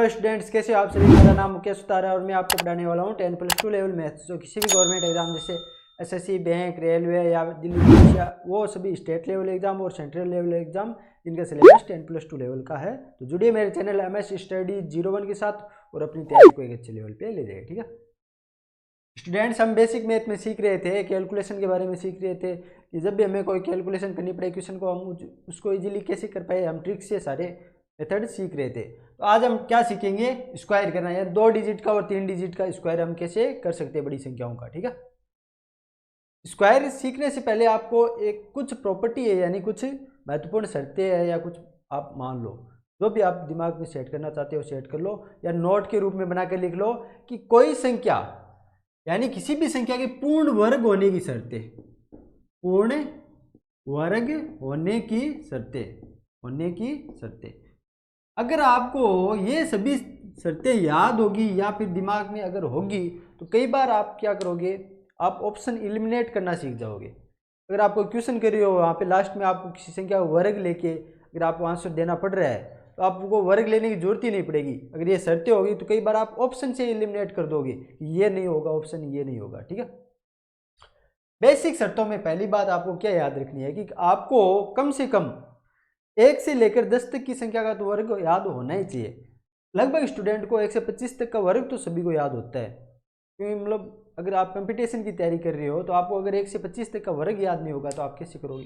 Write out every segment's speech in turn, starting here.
Hello students, कैसे हो आप सभी। मेरा नाम मुकेश सुतारा और मैं आपको पढ़ाने वाला हूँ 10+2 लेवल मैथ्स। जो किसी भी गवर्नमेंट एग्जाम जैसे एसएससी, बैंक, रेलवे या दिल्ली पुलिस या वो सभी स्टेट लेवल एग्जाम और सेंट्रल लेवल एग्जाम जिनका सिलेबस 10+2 लेवल का है, तो जुड़िए मेरे चैनल MS स्टडी 01 के साथ और अपनी तैयारी को एक अच्छे लेवल पे ले जाइए। ठीक है स्टूडेंट्स, हम बेसिक मैथ में सीख रहे थे, कैलकुलेशन के बारे में सीख रहे थे कि जब भी हमें कोई कैलकुलेशन करनी पड़े क्वेश्चन को हम उसको इजीली कैसे कर पाए, हम ट्रिक्स से सारे मेथड सीख रहे थे। तो आज हम क्या सीखेंगे, स्क्वायर करना है। 2 डिजिट का और 3 डिजिट का स्क्वायर हम कैसे कर सकते हैं बड़ी संख्याओं का। ठीक है, स्क्वायर सीखने से पहले आपको एक कुछ प्रॉपर्टी है यानी कुछ महत्वपूर्ण शर्तें हैं या कुछ आप मान लो, जो भी आप दिमाग में सेट करना चाहते हो सेट कर लो या नोट के रूप में बना कर लिख लो कि कोई संख्या यानी किसी भी संख्या के पूर्ण वर्ग होने की शर्तें, पूर्ण वर्ग होने की शर्तें अगर आपको ये सभी शर्तें याद होगी या फिर दिमाग में अगर होगी तो कई बार आप क्या करोगे, आप ऑप्शन एलिमिनेट करना सीख जाओगे। अगर आपको क्वेश्चन कर रहे हो वहाँ पे लास्ट में आपको किसी संख्या का वर्ग लेके अगर आपको आंसर देना पड़ रहा है तो आपको वर्ग लेने की जरूरत ही नहीं पड़ेगी। अगर ये शर्तें होगी तो कई बार आप ऑप्शन से एलिमिनेट कर दोगे कि ये नहीं होगा, ऑप्शन ये नहीं होगा। ठीक है, बेसिक शर्तों में पहली बात आपको क्या याद रखनी है कि आपको कम से कम 1 से लेकर 10 तक की संख्या का तो वर्ग याद होना ही चाहिए। लगभग स्टूडेंट को 1 से 25 तक का वर्ग तो सभी को याद होता है, क्योंकि मतलब अगर आप कंपटीशन की तैयारी कर रहे हो तो आपको अगर 1 से 25 तक का वर्ग याद नहीं होगा तो आप कैसे करोगे।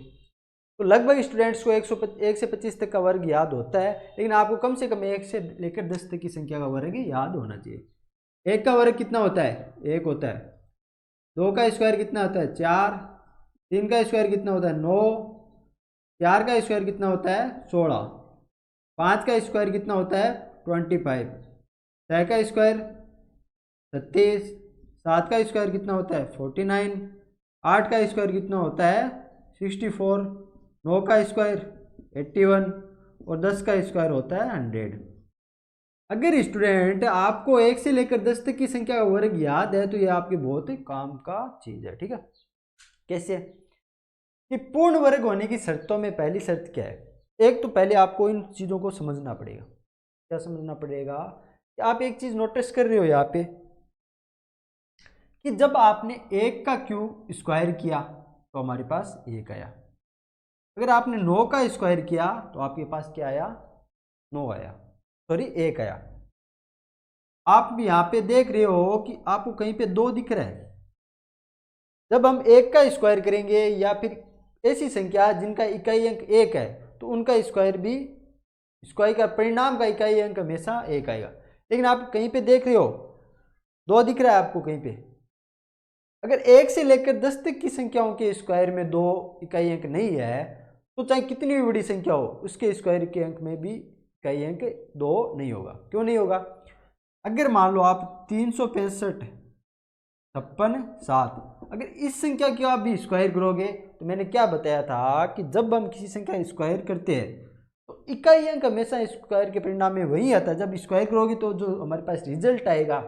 तो लगभग स्टूडेंट्स को 1 से 25 तक का वर्ग याद होता है, लेकिन आपको कम से कम 1 से लेकर 10 तक की संख्या का वर्ग याद होना चाहिए। 1 का वर्ग कितना होता है, 1 होता है। 2 का स्क्वायर कितना होता है, 4। 3 का स्क्वायर कितना होता है, 9। 4 का स्क्वायर कितना होता है, 16। 5 का स्क्वायर कितना होता है, 25। 6 का स्क्वायर 36। 7 का स्क्वायर कितना होता है, 49। 8 का स्क्वायर कितना होता है, 64। 9 का स्क्वायर 81 और 10 का स्क्वायर होता है 100। अगर स्टूडेंट आपको 1 से लेकर 10 तक की संख्या का वर्ग याद है तो ये आपके बहुत ही काम का चीज है। ठीक है, कैसे कि पूर्ण वर्ग होने की शर्तों में पहली शर्त क्या है, एक तो पहले आपको इन चीज़ों को समझना पड़ेगा। क्या समझना पड़ेगा कि आप एक चीज़ नोटिस कर रहे हो यहाँ पे कि जब आपने 1 का क्यूब स्क्वायर किया तो हमारे पास 1 आया। अगर आपने 9 का स्क्वायर किया तो आपके पास क्या आया, 9 आया, सॉरी 1 आया। आप यहाँ पे देख रहे हो कि आपको कहीं पे 2 दिख रहा है। जब हम 1 का स्क्वायर करेंगे या फिर ऐसी संख्या जिनका इकाई अंक 1 है तो उनका स्क्वायर भी, स्क्वायर का परिणाम का इकाई अंक हमेशा 1 आएगा। लेकिन आप कहीं पे देख रहे हो 2 दिख रहा है आपको कहीं पे। अगर 1 से लेकर 10 तक की संख्याओं के स्क्वायर में 2 इकाई अंक नहीं है तो चाहे कितनी भी बड़ी संख्या हो उसके स्क्वायर के अंक में भी इकाई अंक 2 नहीं होगा। क्यों नहीं होगा, अगर मान लो आप 365, 56, 7 अगर इस संख्या की आप भी स्क्वायर करोगे तो मैंने क्या बताया था कि जब हम किसी संख्या स्क्वायर करते हैं तो इकाई अंक हमेशा स्क्वायर के परिणाम में वही आता है। जब स्क्वायर करोगे तो जो हमारे पास रिजल्ट आएगा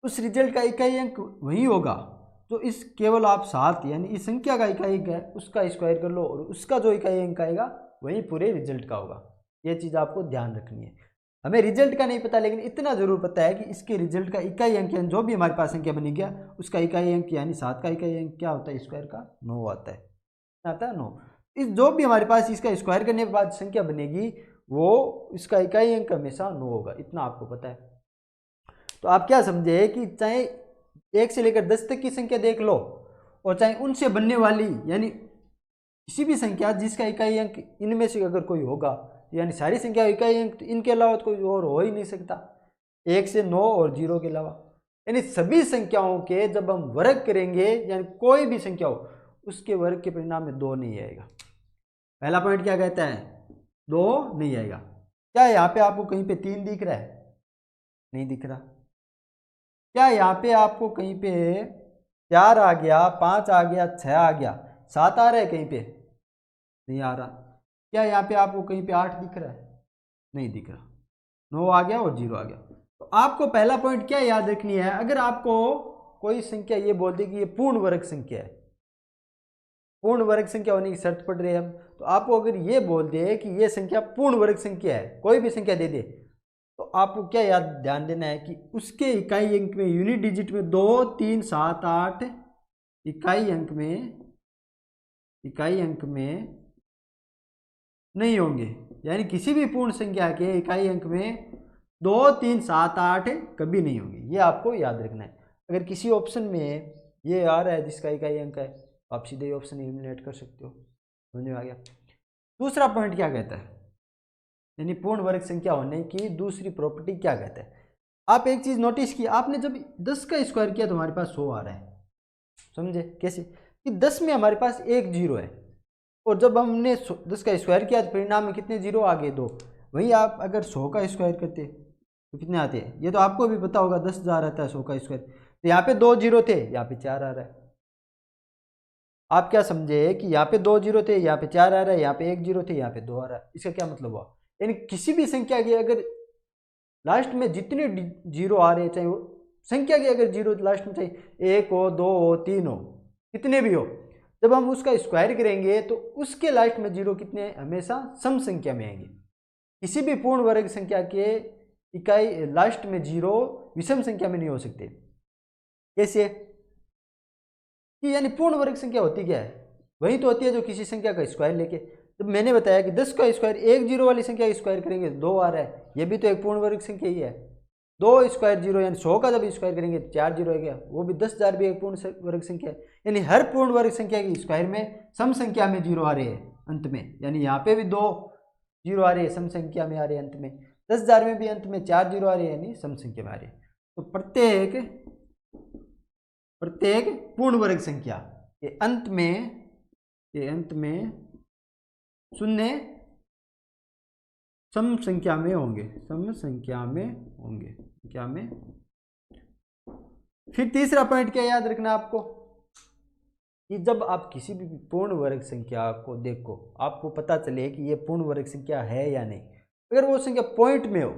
उस रिजल्ट का इकाई अंक वही होगा जो इस केवल आप 7 यानी इस संख्या का इकाई अंक है उसका स्क्वायर कर लो और उसका जो इकाई अंक आएगा वही पूरे रिजल्ट का होगा। ये चीज़ आपको ध्यान रखनी है। हमें रिजल्ट का नहीं पता लेकिन इतना जरूर पता है कि इसके रिजल्ट का इकाई अंक यानी जो भी हमारे पास संख्या बनी गया उसका इकाई अंक यानी 7 का इकाई अंक क्या होता है, स्क्वायर का 9 आता है। आता है 9। इस जो भी हमारे पास इसका स्क्वायर करने के बाद संख्या बनेगी वो इसका इकाई अंक हमेशा 9 होगा, इतना आपको पता है। तो आप क्या समझे कि चाहे 1 से लेकर 10 तक की संख्या देख लो और चाहे उनसे बनने वाली यानी किसी भी संख्या जिसका इकाई अंक इनमें से अगर कोई होगा यानी सारी संख्या इकाई अंक इनके अलावा तो कोई और हो ही नहीं सकता, 1 से 9 और 0 के अलावा। यानी सभी संख्याओं के जब हम वर्ग करेंगे यानी कोई भी संख्या हो उसके वर्ग के परिणाम में 2 नहीं आएगा। पहला पॉइंट क्या कहता है, 2 नहीं आएगा। क्या यहाँ पे आपको कहीं पे 3 दिख रहा है, नहीं दिख रहा। क्या यहाँ पे आपको कहीं पे 4 आ गया, 5 आ गया, 6 आ गया, 7 आ रहा है कहीं पे, नहीं आ रहा। क्या यहाँ पे आपको कहीं पे 8 दिख रहा है, नहीं दिख रहा। 9 आ गया और 0 आ गया। तो आपको पहला पॉइंट क्या याद रखनी है, अगर आपको कोई संख्या ये बोल दे कि ये पूर्ण वर्ग संख्या है, पूर्ण वर्ग संख्या होने की शर्त पड़ रही है हम, तो आपको अगर ये बोल दे कि ये संख्या पूर्ण वर्ग संख्या है, कोई भी संख्या दे दे तो आपको क्या याद ध्यान देना है कि उसके इकाई अंक में यूनिट डिजिट में 2, 3, 7, 8 इकाई अंक में नहीं होंगे, यानी किसी भी पूर्ण संख्या के इकाई अंक में 2, 3, 7, 8 कभी नहीं होंगे। ये आपको याद रखना है। अगर किसी ऑप्शन में ये आ रहा है जिसका इकाई अंक है, तो आप सीधे ऑप्शन एलिमिनेट कर सकते हो। समझ में आ गया। दूसरा पॉइंट क्या कहता है, यानी पूर्ण वर्ग संख्या होने की दूसरी प्रॉपर्टी क्या कहता है। आप एक चीज नोटिस की, आपने जब 10 का स्क्वायर किया तो हमारे पास 100 आ रहा है। समझे कैसे, कि 10 में हमारे पास एक जीरो है, और जब हमने 10 का स्क्वायर किया तो परिणाम में कितने जीरो आ गए, 2। वहीं आप अगर 100 का स्क्वायर करते तो कितने आते हैं, ये तो आपको भी पता होगा, 10,000 रहता है 100 का स्क्वायर। तो यहाँ पे 2 जीरो थे, यहाँ पे 4 आ रहा है। आप क्या समझे कि यहाँ पे 2 जीरो थे, यहाँ पे 4 आ रहा है, यहाँ पे 1 जीरो थे, यहाँ पे 2 आ रहा है। इसका क्या मतलब हुआ, यानी किसी भी संख्या की अगर लास्ट में जितने जीरो आ रहे हैं, चाहे वो संख्या की अगर जीरो लास्ट में चाहे 1 हो, 2 हो, 3 हो, कितने भी हो, जब हम उसका स्क्वायर करेंगे तो उसके लास्ट में जीरो कितने हमेशा सम संख्या में आएंगे। किसी भी पूर्ण वर्ग संख्या के इकाई लास्ट में जीरो विषम संख्या में नहीं हो सकते। कैसे कि यानी पूर्ण वर्ग संख्या होती क्या है, वही तो होती है जो किसी संख्या का स्क्वायर लेके, जब मैंने बताया कि 10 का स्क्वायर एक जीरो वाली संख्या का स्क्वायर करेंगे 2 आ रहा है, ये भी तो एक पूर्ण वर्ग संख्या ही है। 2 स्क्वायर जीरो, यानी 100 का जब स्क्वायर करेंगे 4 जीरो है क्या, वो भी 10,000 भी एक पूर्ण वर्ग संख्या है। यानी हर पूर्ण वर्ग संख्या के स्क्वायर में सम संख्या में जीरो आ रहे हैं अंत में, यानी यहाँ पे भी 2 जीरो आ रहे हैं सम संख्या में आ रहे हैं अंत में, 10,000 में भी अंत में 4 जीरो आ रहे हैं यानी सम संख्या में आ रहे हैं। तो प्रत्येक पूर्ण वर्ग संख्या के अंत में शून्य सम संख्या में होंगे, फिर तीसरा पॉइंट क्या याद रखना आपको, कि जब आप किसी भी पूर्ण वर्ग संख्या को देखो, आपको पता चले कि ये पूर्ण वर्ग संख्या है या नहीं। अगर वो संख्या पॉइंट में हो,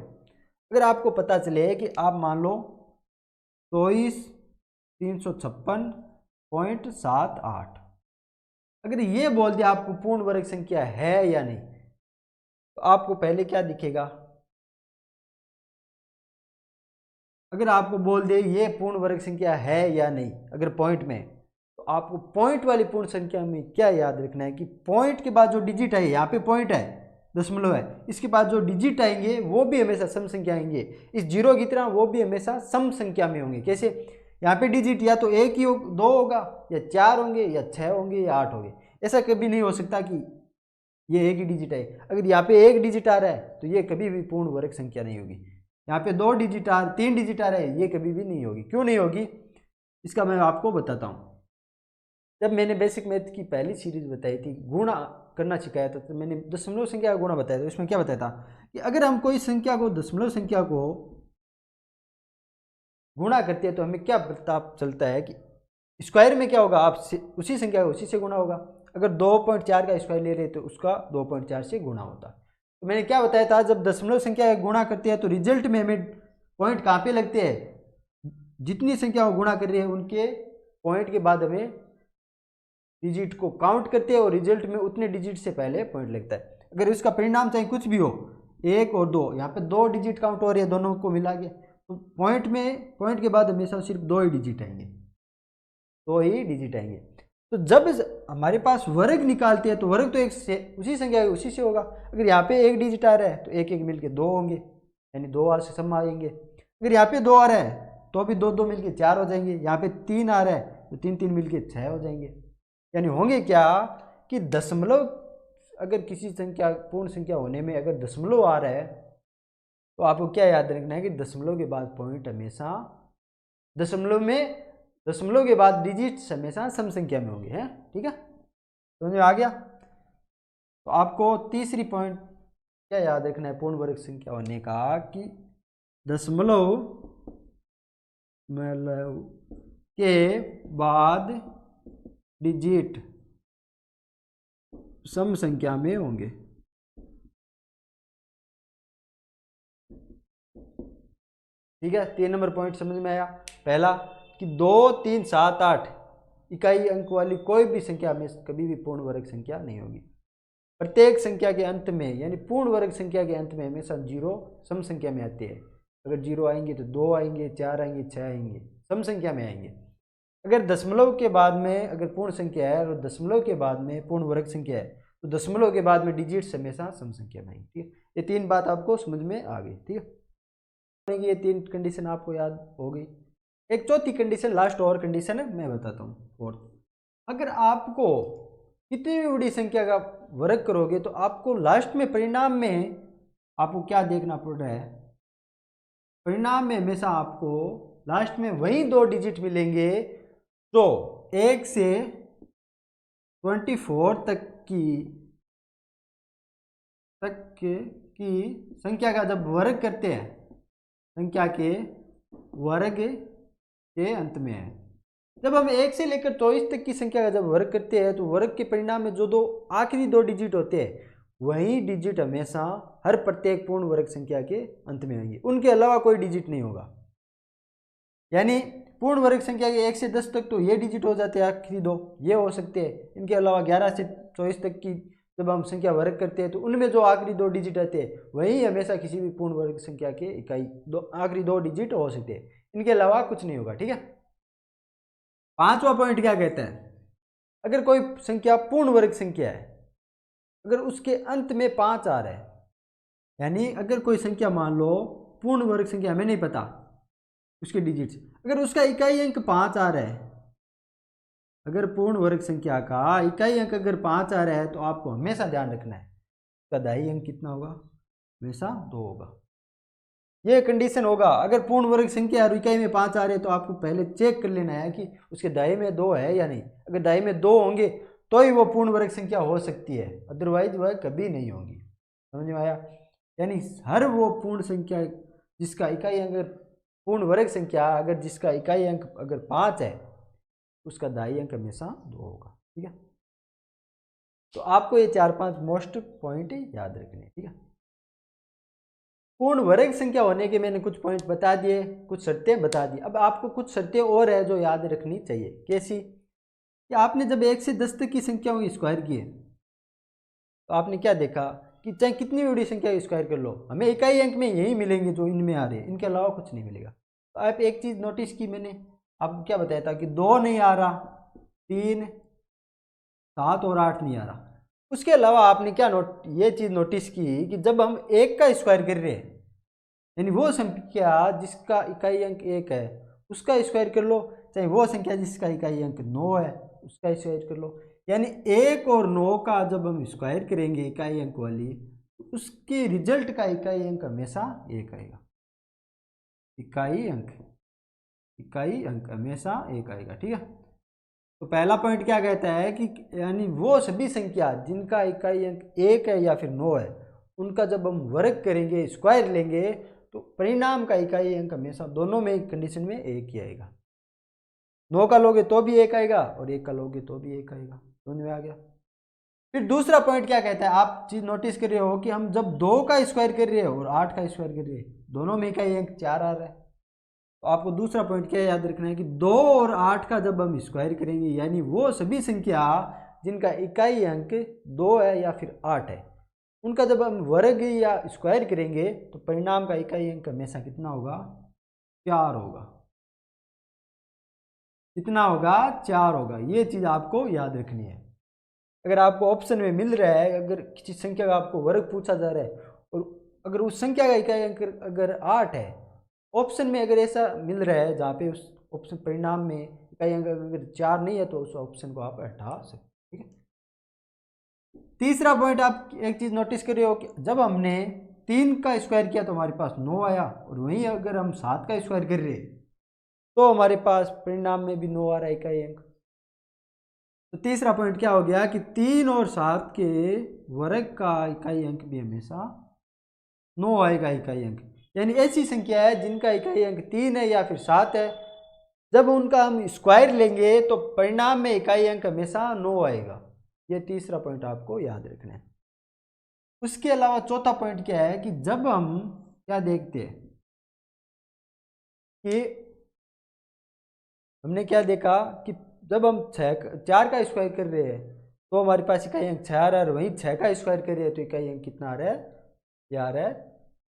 अगर आपको पता चले कि आप मान लो 24,356.78, अगर ये बोल दिया आपको पूर्ण वर्ग संख्या है या नहीं, तो आपको पहले क्या दिखेगा, अगर आपको बोल दे ये पूर्ण वर्ग संख्या है या नहीं अगर पॉइंट में, तो आपको पॉइंट वाली पूर्ण संख्या में क्या याद रखना है कि पॉइंट के बाद जो डिजिट है, यहाँ पे पॉइंट है, दशमलव है, इसके बाद जो डिजिट आएंगे वो भी हमेशा सम संख्या आएंगे। इस जीरो की तरह वो भी हमेशा सम संख्या में होंगे। कैसे, यहाँ पे डिजिट या तो 1 ही 2 होगा, या 4 होंगे, या 6 होंगे, या 8 होंगे। ऐसा कभी नहीं हो सकता कि ये एक ही डिजिट है। अगर यहाँ पे एक डिजिट आ रहा है तो ये कभी भी पूर्ण वर्ग संख्या नहीं होगी। यहाँ पे 3 डिजिट आ रहा है, ये कभी भी नहीं होगी। क्यों नहीं होगी, इसका मैं आपको बताता हूँ। जब मैंने बेसिक मैथ की पहली सीरीज बताई थी, गुणा करना सिखाया था, तो मैंने दशमलव संख्या का गुणा बताया था। उसमें क्या बताया था कि अगर हम कोई संख्या को दशमलव संख्या को गुणा करते हैं तो हमें क्या पता चलता है कि स्क्वायर में क्या होगा, आप उसी संख्या का उसी से गुणा होगा। अगर 2.4 का स्क्वायर ले रहे तो उसका 2.4 से गुणा होता। तो मैंने क्या बताया था, जब दशमलव संख्या का गुणा करते हैं तो रिजल्ट में हमें पॉइंट कहाँ पे लगते हैं, जितनी संख्या को गुणा कर रही है उनके पॉइंट के बाद हमें डिजिट को काउंट करते हैं और रिजल्ट में उतने डिजिट से पहले पॉइंट लगता है। अगर इसका परिणाम चाहे कुछ भी हो, 1 और 2, यहाँ पे 2 डिजिट काउंट हो रही है, दोनों को मिला के, तो पॉइंट के बाद हमेशा सिर्फ 2 ही डिजिट आएंगे। तो जब हमारे पास वर्ग निकालते हैं तो वर्ग तो एक से उसी संख्या उसी से होगा। अगर यहाँ पे 1 डिजिट आ रहा है तो एक एक मिलके 2 होंगे, यानी 2 से सम आएंगे। अगर यहाँ पे 2 आ रहा है तो भी 2 मिलके 4 हो जाएंगे। यहाँ पे 3 आ रहा है तो 3 मिलके 6 हो जाएंगे। यानी होंगे क्या कि दशमलव, अगर किसी संख्या पूर्ण संख्या होने में अगर दशमलव आ रहा है तो आपको क्या याद रखना है कि दशमलव के बाद पॉइंट हमेशा दशमलव के बाद डिजिट्स हमेशा सम संख्या में होंगे, हैं, ठीक है, समझ में आ गया। तो आपको तीसरी पॉइंट क्या याद रखना है पूर्ण वर्ग संख्या होने का, कि दशमलव के बाद डिजिट सम संख्या में होंगे। ठीक है, 3 नंबर पॉइंट समझ में आया। पहला कि 2, 3, 7, 8 इकाई अंक वाली कोई भी संख्या में कभी भी पूर्ण वर्ग संख्या नहीं होगी। प्रत्येक संख्या के अंत में यानी पूर्ण वर्ग संख्या के अंत में हमेशा 0 सम संख्या में आते हैं। अगर 0 आएंगे तो 2 आएंगे, 4 आएंगे, 6 आएंगे, सम संख्या में आएंगे। अगर दशमलव के बाद में अगर पूर्ण संख्या है और दशमलव के बाद में पूर्ण वर्ग संख्या है तो दशमलव के बाद में डिजिट्स हमेशा सम संख्या में आएंगे। ठीक है, ये 3 बात आपको समझ में आ गई। ठीक है, ये 3 कंडीशन आपको याद हो गई। एक चौथी कंडीशन, लास्ट और कंडीशन है, मैं बताता हूँ। फोर्थ, अगर आपको कितनी भी बड़ी संख्या का वर्ग करोगे तो आपको लास्ट में परिणाम में आपको क्या देखना पड़ रहा है, परिणाम में हमेशा आपको लास्ट में वही 2 डिजिट मिलेंगे तो 1 से 24 तक की संख्या का जब वर्ग करते हैं, संख्या के वर्ग के अंत में है। जब हम 1 से लेकर 24 तक की संख्या का जब वर्ग करते हैं तो वर्ग के परिणाम में जो आखिरी 2 डिजिट होते हैं वही डिजिट हमेशा हर प्रत्येक पूर्ण वर्ग संख्या के अंत में आएंगे, उनके अलावा कोई डिजिट नहीं होगा। यानी पूर्ण वर्ग संख्या के 1 से 10 तक तो ये डिजिट हो जाते हैं, आखिरी 2 ये हो सकते हैं। इनके अलावा 11 से 24 तक की जब हम संख्या वर्ग करते हैं तो उनमें जो आखिरी 2 डिजिट आते हैं वही हमेशा किसी भी पूर्ण वर्ग संख्या के इकाई आखिरी 2 डिजिट हो सकते हैं, इनके अलावा कुछ नहीं होगा। ठीक है, 5वां पॉइंट क्या कहता है, अगर कोई संख्या पूर्ण वर्ग संख्या है, अगर उसके अंत में 5 आ रहा है, यानी अगर कोई संख्या मान लो पूर्ण वर्ग संख्या, हमें नहीं पता उसके डिजिट्स, अगर उसका इकाई अंक 5 आ रहा है, अगर पूर्ण वर्ग संख्या का इकाई अंक अगर 5 आ रहा है तो आपको हमेशा ध्यान रखना है उसका दाई अंक कितना होगा, हमेशा 2 होगा। ये कंडीशन होगा, अगर पूर्ण वर्ग संख्या और इकाई में 5 आ रहे हैं तो आपको पहले चेक कर लेना है कि उसके दाई में 2 है या नहीं। अगर दाई में 2 होंगे तो ही वो पूर्ण वर्ग संख्या हो सकती है, अदरवाइज वह कभी नहीं होगी। समझ में आया? यानी हर वो पूर्ण संख्या जिसका इकाई अंक पूर्ण वर्ग संख्या अगर जिसका इकाई अंक अगर 5 है उसका दाई अंक हमेशा 2 होगा। ठीक है, तो आपको ये 4-5 मोस्ट पॉइंट याद रखने। ठीक है, पूर्ण वर्ग संख्या होने के मैंने कुछ पॉइंट बता दिए, कुछ शर्तें बता दी। अब आपको कुछ शर्तें और है जो याद रखनी चाहिए। कैसी? कि आपने जब 1 से 10 तक की संख्याओं की स्क्वायर किए तो आपने क्या देखा कि चाहे कितनी बड़ी संख्या स्क्वायर कर लो हमें इकाई अंक में यही मिलेंगे जो इनमें आ रहे हैं, इनके अलावा कुछ नहीं मिलेगा। तो आप एक चीज़ नोटिस की, मैंने आपको क्या बताया था कि 2 नहीं आ रहा, 3, 7 और 8 नहीं आ रहा। उसके अलावा आपने क्या ये चीज़ नोटिस की कि जब हम 1 का स्क्वायर कर रहे हैं, यानी वो संख्या जिसका इकाई अंक 1 है उसका स्क्वायर कर लो, चाहे वो संख्या जिसका इकाई अंक 9 है उसका स्क्वायर कर लो, यानी 1 और 9 का जब हम स्क्वायर करेंगे इकाई अंक वाली, उसके रिजल्ट का इकाई अंक हमेशा 1 आएगा। इकाई अंक हमेशा 1 आएगा। ठीक है, तो पहला पॉइंट क्या कहता है कि यानी वो सभी संख्या जिनका इकाई अंक 1 है या फिर 9 है उनका जब हम वर्ग करेंगे, स्क्वायर लेंगे, तो परिणाम का इकाई अंक हमेशा दोनों में कंडीशन में 1 ही आएगा। 9 का लोगे तो भी 1 आएगा और 1 का लोगे तो भी 1 आएगा। समझ में आ गया? फिर दूसरा पॉइंट क्या कहता है, आप चीज नोटिस कर रहे हो कि हम जब 2 का स्क्वायर कर रहे हैं और 8 का स्क्वायर कर रहे हैं, दोनों में इकाई अंक 4 आ रहा है। तो आपको दूसरा पॉइंट क्या याद रखना है कि 2 और 8 का जब हम स्क्वायर करेंगे, यानी वो सभी संख्या जिनका इकाई अंक 2 है या फिर 8 है, उनका जब हम वर्ग या स्क्वायर करेंगे तो परिणाम का इकाई अंक हमेशा कितना होगा? 4 होगा। कितना होगा? 4 होगा। ये चीज़ आपको याद रखनी है। अगर आपको ऑप्शन में मिल रहा है, अगर किसी संख्या का आपको वर्ग पूछा जा रहा है और अगर उस संख्या का इकाई अंक अगर 8 है, ऑप्शन में अगर ऐसा मिल रहा है जहाँ पे उस ऑप्शन परिणाम में इकाई अंक अगर 4 नहीं है तो उस ऑप्शन को आप हटा सकते। ठीक है, तीसरा पॉइंट आप एक चीज़ नोटिस कर रहे हो कि जब हमने 3 का स्क्वायर किया तो हमारे पास 9 आया, और वहीं अगर हम 7 का स्क्वायर कर रहे हैं तो हमारे पास परिणाम में भी 9 आ रहा है इकाई अंक। तो तीसरा पॉइंट क्या हो गया कि 3 और 7 के वर्ग का इकाई अंक भी हमेशा 9 आएगा इकाई अंक। यानी ऐसी संख्या है जिनका इकाई अंक 3 है या फिर 7 है, जब उनका हम स्क्वायर लेंगे तो परिणाम में इकाई अंक हमेशा 9 आएगा। ये तीसरा पॉइंट आपको याद रखना है। उसके अलावा चौथा पॉइंट क्या है कि जब हम क्या देखते हैं कि हमने क्या देखा कि जब हम 4 का स्क्वायर कर रहे हैं तो हमारे पास इकाई अंक 6 आ रहा है, और वहीं 6 का स्क्वायर करिए तो इकाई अंक कितना आ रहा है, ये आ रहा है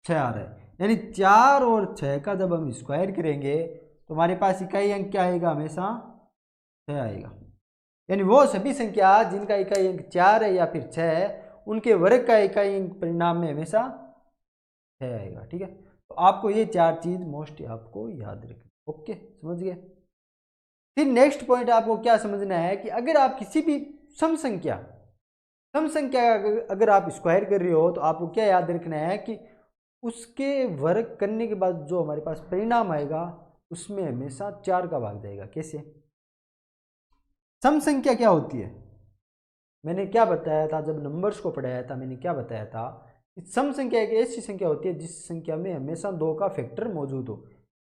6 आ रहा है। यानी 4 और 6 का जब हम स्क्वायर करेंगे तो हमारे पास इकाई अंक क्या आएगा, हमेशा 6 आएगा। यानी वो सभी संख्या जिनका इकाई अंक 4 है या फिर 6 है, उनके वर्ग का इकाई अंक परिणाम में हमेशा 6 आएगा। ठीक है, तो आपको ये 4 चीज मोस्ट आपको याद रखनी। ओके, समझ गए। फिर नेक्स्ट पॉइंट आपको क्या समझना है कि अगर आप किसी भी सम संख्या अगर आप स्क्वायर कर रहे हो तो आपको क्या याद रखना है कि उसके वर्ग करने के बाद जो हमारे पास परिणाम आएगा उसमें हमेशा 4 का भाग जाएगा। कैसे? सम संख्या क्या होती है, मैंने क्या बताया था जब नंबर्स को पढ़ाया था, मैंने क्या बताया था कि सम संख्या एक ऐसी संख्या होती है जिस संख्या में हमेशा 2 का फैक्टर मौजूद हो।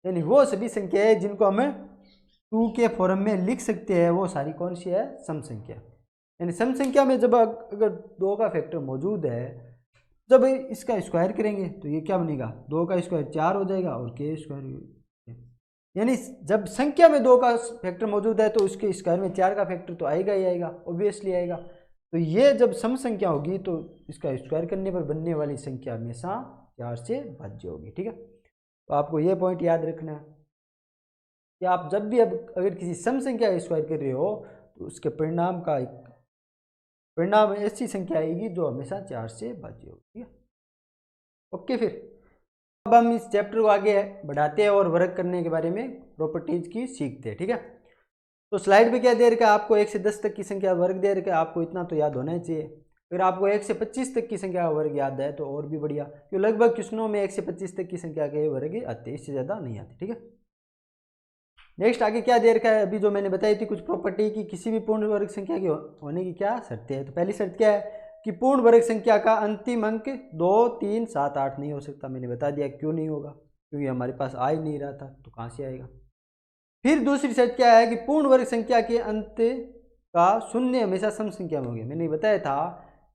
यानी वो सभी संख्याएं जिनको हमें 2 के फॉर्म में लिख सकते हैं वो सारी कौन सी है, सम संख्या। यानी सम संख्या में जब अगर 2 का फैक्टर मौजूद है, जब इसका स्क्वायर करेंगे तो ये क्या बनेगा, 2 का स्क्वायर 4 हो जाएगा और के स्क्वायर। यानी जब संख्या में 2 का फैक्टर मौजूद है तो उसके स्क्वायर में 4 का फैक्टर तो आएगा ही आएगा, ऑब्वियसली आएगा। तो ये जब सम संख्या होगी तो इसका स्क्वायर करने पर बनने वाली संख्या हमेशा 4 से भाज्य होगी। ठीक है, तो आपको ये पॉइंट याद रखना है कि आप जब भी अब अगर किसी सम संख्या का स्क्वायर कर रहे हो तो उसके परिणाम ऐसी संख्या आएगी जो हमेशा 4 से भाज्य होगी। ठीक है, ओके। फिर अब हम इस चैप्टर को आगे बढ़ाते हैं और वर्ग करने के बारे में प्रॉपर्टीज की सीखते हैं। ठीक है, तो स्लाइड पे क्या दे रखा है, आपको 1 से 10 तक की संख्या वर्ग दे रखा है, आपको इतना तो याद होना ही चाहिए। अगर आपको 1 से 25 तक की संख्या का वर्ग याद है तो और भी बढ़िया, क्यों लगभग क्वेश्चनों में 1 से 25 तक की संख्या के वर्ग आते हैं, इससे ज़्यादा नहीं आते। ठीक है, नेक्स्ट आगे क्या दे रखा है, अभी जो मैंने बताई थी कुछ प्रॉपर्टी की किसी भी पूर्ण वर्ग संख्या की होने की क्या शर्तें हैं। तो पहली शर्त क्या है कि पूर्ण वर्ग संख्या का अंतिम अंक 2, 3, 7, 8 नहीं हो सकता। मैंने बता दिया क्यों नहीं होगा, क्योंकि हमारे पास आ ही नहीं रहा था, तो कहाँ से आएगा। फिर दूसरी शर्त क्या है कि पूर्ण वर्ग संख्या के अंत का शून्य हमेशा सम संख्या में होंगे। मैंने बताया था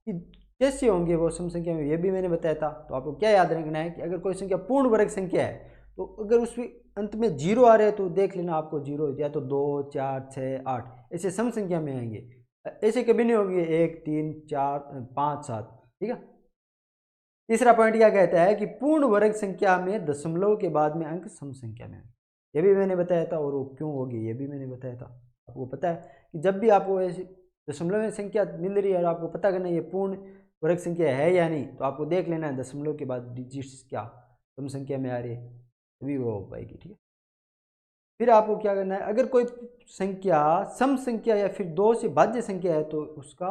कि कैसे होंगे वो सम संख्या में, ये भी मैंने बताया था। तो आपको क्या याद रखना है कि अगर कोई संख्या पूर्ण वर्ग संख्या है तो अगर उसमें अंत में 0 आ रहे हैं तो देख लेना आपको 0 या तो 2, 4, 6, 8 ऐसे सम संख्या में आएंगे, ऐसे कभी नहीं होंगे 1, 3, 4, 5, 7। ठीक है, तीसरा पॉइंट क्या कहता है कि पूर्ण वर्ग संख्या में दशमलव के बाद में अंक सम संख्या में, ये भी मैंने बताया था, और वो क्यों होगी ये भी मैंने बताया था। आपको पता है कि जब भी आपको ऐसी दशमलव में संख्या मिल रही है और आपको पता करना है ये पूर्ण वर्ग संख्या है या नहीं, तो आपको देख लेना है दशमलव के बाद डिजिट्स क्या सम संख्या में आ रही है, तभी वो हो पाएगी। ठीक है, फिर आपको क्या करना है, अगर कोई संख्या सम संख्या या फिर 2 से भाज्य संख्या है तो उसका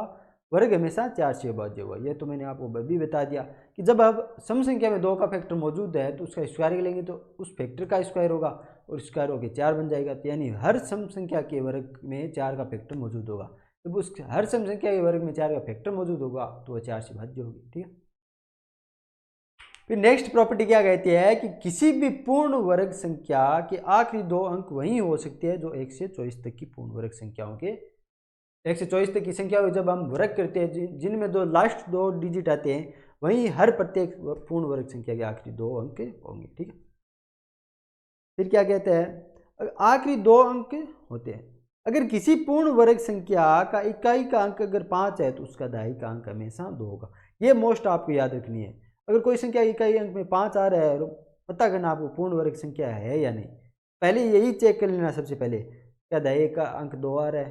वर्ग हमेशा 4 से भाज्य होगा। ये तो मैंने आपको भी बता दिया कि जब आप सम संख्या में 2 का फैक्टर मौजूद है तो उसका स्क्वायर लेंगे तो उस फैक्टर का स्क्वायर होगा और स्क्वायर होकर 4 बन जाएगा। तो यानी हर सम संख्या के वर्ग में 4 का फैक्टर मौजूद होगा। जब उस हर सम संख्या के वर्ग में 4 का फैक्टर मौजूद होगा तो वह 4 से भाज्य होगी। ठीक है, फिर नेक्स्ट प्रॉपर्टी क्या कहती है कि किसी भी पूर्ण वर्ग संख्या के आखिरी 2 अंक वही हो सकते हैं जो 1 से 24 तक की पूर्ण वर्ग संख्याओं के 1 से 24 तक की संख्या जब हम वर्ग करते हैं जिनमें दो लास्ट 2 डिजिट आते हैं वहीं हर प्रत्येक पूर्ण वर्ग संख्या के आखिरी 2 अंक होंगे। ठीक है, फिर क्या कहते हैं, आखिरी 2 अंक होते हैं। अगर किसी पूर्ण वर्ग संख्या का इकाई का अंक अगर 5 है तो उसका दहाई का अंक हमेशा 2 होगा। ये मोस्ट आपको याद रखनी है। अगर कोई संख्या इकाई अंक में 5 आ रहा है और पता करना आपको पूर्ण वर्ग संख्या है या नहीं, पहले यही चेक कर लेना सबसे पहले, क्या दहाई का अंक 2 आ रहा है।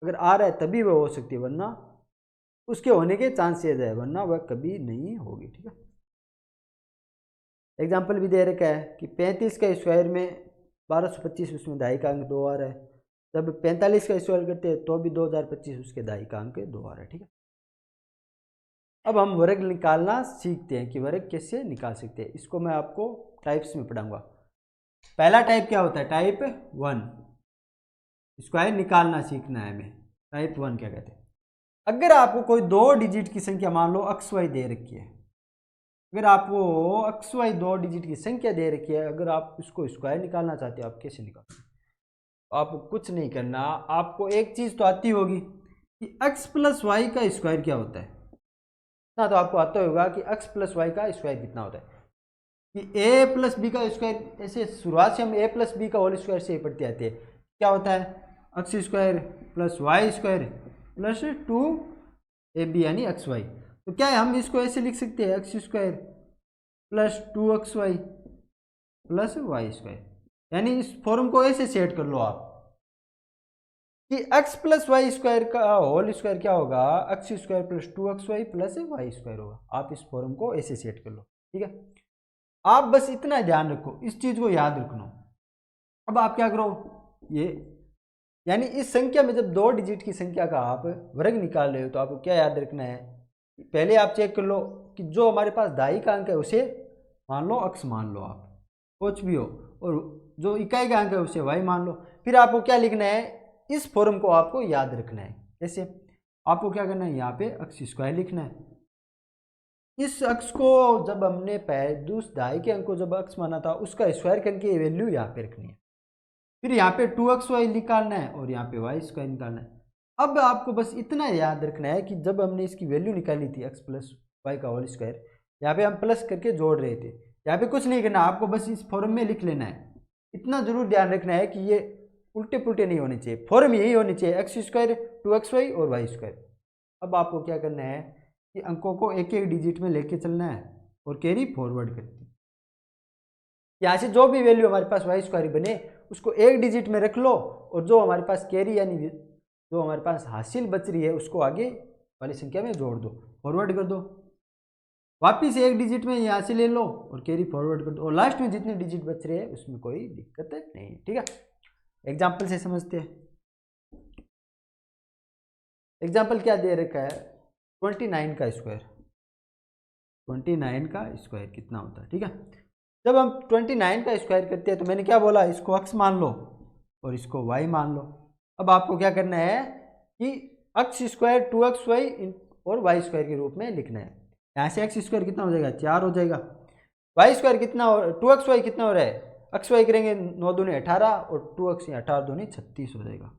अगर आ रहा है तभी वह हो सकती है, वरना उसके होने के चांसेस है, वरना वह कभी नहीं होगी। ठीक है, एग्जाम्पल भी दे रखा है कि 35 का स्क्वायर में 1225, उसमें दहाई का अंक 2 आ रहा है। जब 45 का स्क्वायर करते हैं तो भी 2025, उसके दहाई का अंक 2 आ रहा है। ठीक है, अब हम वर्ग निकालना सीखते हैं कि वर्ग कैसे निकाल सकते हैं। इसको मैं आपको टाइप्स में पढ़ाऊंगा। पहला टाइप क्या होता है, टाइप 1, स्क्वायर निकालना सीखना है हमें। टाइप 1 क्या कहते हैं, अगर आपको कोई 2 डिजिट की संख्या मान लो अक्स वाई दे रखी है, अगर आपको अक्स वाई 2 डिजिट की संख्या दे रखी है, अगर आप उसको स्क्वायर निकालना चाहते हो आप कैसे निकालोगे, तो आपको कुछ नहीं करना, आपको एक चीज़ तो आती होगी कि x प्लस वाई का स्क्वायर क्या होता है ना, तो आपको आता होगा कि x प्लस वाई का स्क्वायर कितना होता है कि a प्लस बी का स्क्वायर। ऐसे शुरुआत से हम a प्लस बी का होल स्क्वायर से ही पढ़ते आते हैं। क्या होता है, x square plus y square plus 2ab यानी XY। तो क्या है, हम इसको ऐसे लिख सकते हैं x square plus 2xy plus y square. यानी इस फॉर्म को ऐसे सेट कर लो आप कि x प्लस वाई स्क्वायर का होल स्क्वायर क्या होगा, x square plus 2xy plus y square होगा। आप इस फॉर्म को ऐसे सेट कर लो, ठीक है। आप बस इतना ध्यान रखो, इस चीज को याद रखना। अब आप क्या करो, ये यानी इस संख्या में जब 2 डिजिट की संख्या का आप वर्ग निकाल रहे हो तो आपको क्या याद रखना है, पहले आप चेक कर लो कि जो हमारे पास दाई का अंक है उसे मान लो x मान लो, आप कुछ भी हो, और जो इकाई का अंक है उसे y मान लो। फिर आपको क्या लिखना है, इस फॉर्म को आपको याद रखना है। जैसे आपको क्या करना है, यहाँ पे x स्क्वायर लिखना है। इस अक्स को जब हमने दूस दाई के अंक को जब x माना था उसका स्क्वायर करके वैल्यू यहाँ पे रखनी है। फिर यहाँ पे 2xy निकालना है और यहाँ पे वाई स्क्वायर निकालना है। अब आपको बस इतना याद रखना है कि जब हमने इसकी वैल्यू निकाली थी x प्लस वाई का होल स्क्वायर, यहाँ पे हम प्लस करके जोड़ रहे थे, यहाँ पे कुछ नहीं करना, आपको बस इस फॉर्म में लिख लेना है। इतना जरूर ध्यान रखना है कि ये उल्टे पुल्टे नहीं होने चाहिए, फॉर्म यही होनी चाहिए x स्क्वायर 2xy और वाई स्क्वायर। अब आपको क्या करना है कि अंकों को एक एक डिजिट में लेके चलना है और कैरी फॉरवर्ड करती है। यहाँ से जो भी वैल्यू हमारे पास वाई स्क्वायर बने उसको एक डिजिट में रख लो, और जो हमारे पास कैरी यानी जो हमारे पास हासिल बच रही है उसको आगे वाली संख्या में जोड़ दो, फॉरवर्ड कर दो। वापिस एक डिजिट में यहाँ से ले लो और कैरी फॉरवर्ड कर दो, और लास्ट में जितने डिजिट बच रहे हैं उसमें कोई दिक्कत नहीं, ठीक है। एग्जाम्पल से समझते हैं। एग्जाम्पल क्या दे रखा है, 29 का स्क्वायर। 29 का स्क्वायर कितना होता है, ठीक है। जब हम 29 का स्क्वायर करते हैं तो मैंने क्या बोला, इसको x मान लो और इसको y मान लो। अब आपको क्या करना है कि x स्क्वायर 2xy और y स्क्वायर के रूप में लिखना है। यहाँ से x स्क्वायर कितना हो जाएगा, 4 हो जाएगा। y स्क्वायर कितना हो, 2xy कितना हो रहा है, xy करेंगे 9 दूनी 18 और 2x 18 दूनी 36 हो जाएगा।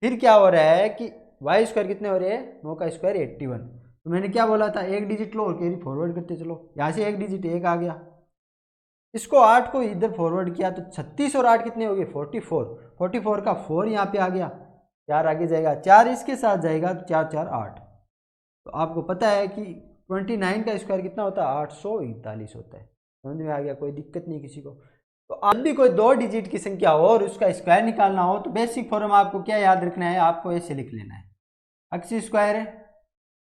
फिर क्या हो रहा है कि y स्क्वायर कितने हो रहे हैं, 9 का स्क्वायर 81। तो मैंने क्या बोला था, एक डिजिट लो और कैरी फॉरवर्ड करते चलो। यहाँ से एक डिजिट 1 आ गया, इसको 8 को इधर फॉरवर्ड किया तो 36 और 8 कितने हो गए, 44। 44 का 4 यहाँ पे आ गया, 4 आगे जाएगा, 4 इसके साथ जाएगा तो 4 4 8। तो आपको पता है कि 29 का स्क्वायर कितना होता है, 841 होता है। समझ में आ गया, कोई दिक्कत नहीं किसी को। तो अब भी कोई 2 डिजिट की संख्या हो और उसका स्क्वायर निकालना हो तो बेसिक फॉर्म आपको क्या याद रखना है, आपको ऐसे लिख लेना है, x स्क्वायर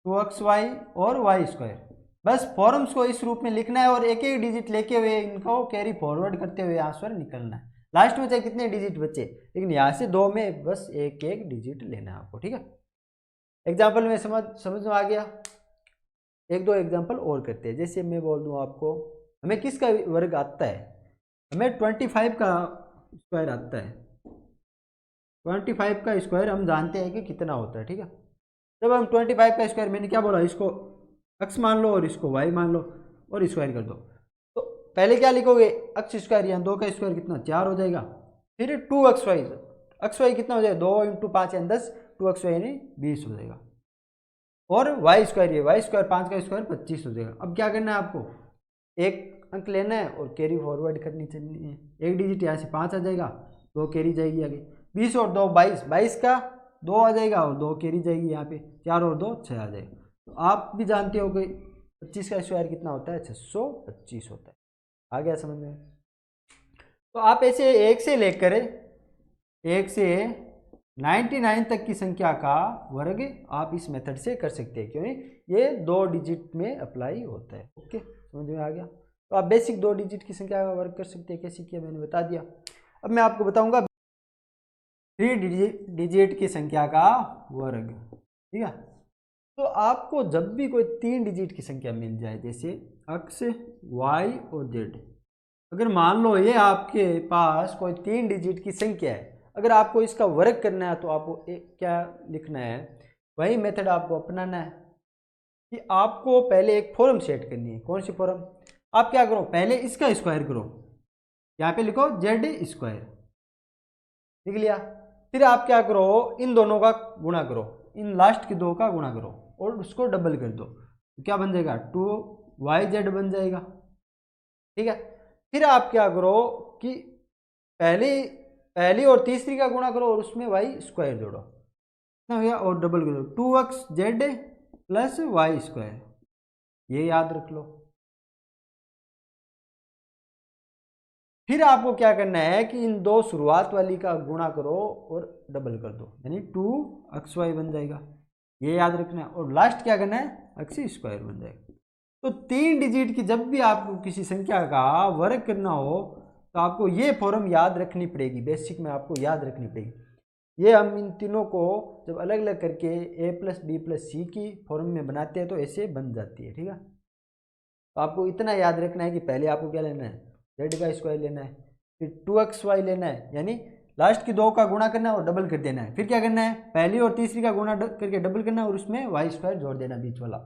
2xy और y स्क्वायर। बस फॉर्म्स को इस रूप में लिखना है और एक एक डिजिट लेके हुए इनको कैरी फॉरवर्ड करते हुए आंसर निकलना है। लास्ट में चाहे कितने डिजिट बचे, लेकिन यहाँ से 2 में बस एक एक डिजिट लेना है आपको, ठीक है। एग्जाम्पल में समझ में आ गया। एक दो एग्जाम्पल और करते हैं। जैसे मैं बोल दूँ आपको, हमें किसका वर्ग आता है, हमें 25 का स्क्वायर आता है। 25 का स्क्वायर हम जानते हैं कि कितना होता है, ठीक है। जब हम 25 का स्क्वायर, मैंने क्या बोला, इसको x मान लो और इसको y मान लो और स्क्वायर कर दो। तो पहले क्या लिखोगे, x स्क्वायर, यहाँ 2 का स्क्वायर कितना 4 हो जाएगा। फिर 2xy, xy कितना हो जाएगा, 2 × 5 यानी 10, 2xy यानी 20 हो जाएगा। और y स्क्वायर, ये y स्क्वायर 5 का स्क्वायर 25 हो जाएगा। अब क्या करना है आपको, एक अंक लेना है और कैरी फॉरवर्ड करनी चाहिए। एक डिजिट यहाँ से 5 आ जाएगा, 2 कैरी जाएगी आगे, 20 और 2 22, 22 का 2 आ जाएगा और 2 कैरी जाएगी यहाँ पे, 4 और 2 6 आ जाएगा। तो आप भी जानते हो कि 25 का स्क्वायर कितना होता है, 625 होता है। आ गया समझ में। तो आप ऐसे 1 से लेकर 1 से 99 तक की संख्या का वर्ग आप इस मेथड से कर सकते हैं, क्योंकि ये 2 डिजिट में अप्लाई होता है। ओके, समझ में आ गया। तो आप बेसिक 2 डिजिट की संख्या का वर्ग कर सकते हैं। कैसे किया मैंने बता दिया। अब मैं आपको बताऊंगा 3 डिजिट की संख्या का वर्ग, ठीक है। तो आपको जब भी कोई 3 डिजिट की संख्या मिल जाए, जैसे x, y और z, अगर मान लो ये आपके पास कोई 3 डिजिट की संख्या है, अगर आपको इसका वर्ग करना है तो आपको क्या लिखना है, वही मेथड आपको अपनाना है कि आपको पहले एक फॉर्म सेट करनी है। कौन सी फॉर्म, आप क्या करो, पहले इसका स्क्वायर करो, यहाँ पे लिखो z स्क्वायर, लिख लिया। फिर आप क्या करो, इन दोनों का गुणा करो, इन लास्ट के 2 का गुणा करो और उसको डबल कर दो, तो क्या बन जाएगा, 2yz बन जाएगा, ठीक है। फिर आप क्या करो कि पहली और तीसरी का गुणा करो और उसमें y स्क्वायर जोड़ो, कितना हो गया, और डबल कर दो 2xz प्लस वाई स्क्वायर, ये याद रख लो। फिर आपको क्या करना है कि इन दो शुरुआत वाली का गुणा करो और डबल कर दो, यानी 2xy बन जाएगा, ये याद रखना है। और लास्ट क्या करना है, एक्स स्क्वायर बन जाएगा। तो 3 डिजिट की जब भी आपको किसी संख्या का वर्ग करना हो तो आपको ये फॉर्म याद रखनी पड़ेगी, बेसिक में आपको याद रखनी पड़ेगी। ये हम इन तीनों को जब अलग अलग करके a प्लस बी प्लस सी की फॉर्म में बनाते हैं तो ऐसे बन जाती है, ठीक है। तो आपको इतना याद रखना है कि पहले आपको क्या लेना है, जेड का स्क्वायर लेना है, फिर 2xy लेना है, यानी लास्ट की दो का गुणा करना है और डबल कर देना है। फिर क्या करना है, पहली और तीसरी का गुणा करके डबल करना है और उसमें वाई स्क्वायर जोड़ देना बीच वाला।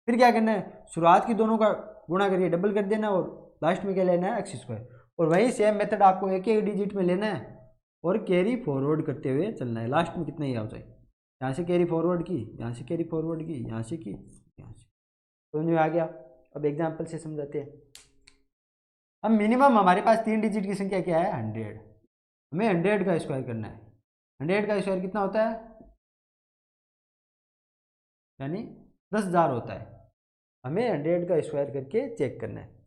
फिर क्या करना है, शुरुआत की दोनों का गुणा करके डबल कर देना और लास्ट में क्या लेना है, एक्स स्क्वायर। और वही सेम मेथड आपको एक एक डिजिट में लेना है और कैरी फॉरवर्ड करते हुए चलना है। लास्ट में कितना ही आ जाए, यहाँ से कैरी फॉरवर्ड की, यहाँ से कैरी फॉरवर्ड की, यहाँ से की, यहाँ से। समझ में आ गया। अब एग्जाम्पल से समझाते हैं। अब मिनिमम हमारे पास 3 डिजिट की संख्या क्या है, 100। हमें 100 का स्क्वायर करना है। 100 का स्क्वायर कितना होता है, यानी 10,000 होता है। हमें 100 का स्क्वायर करके चेक करना है।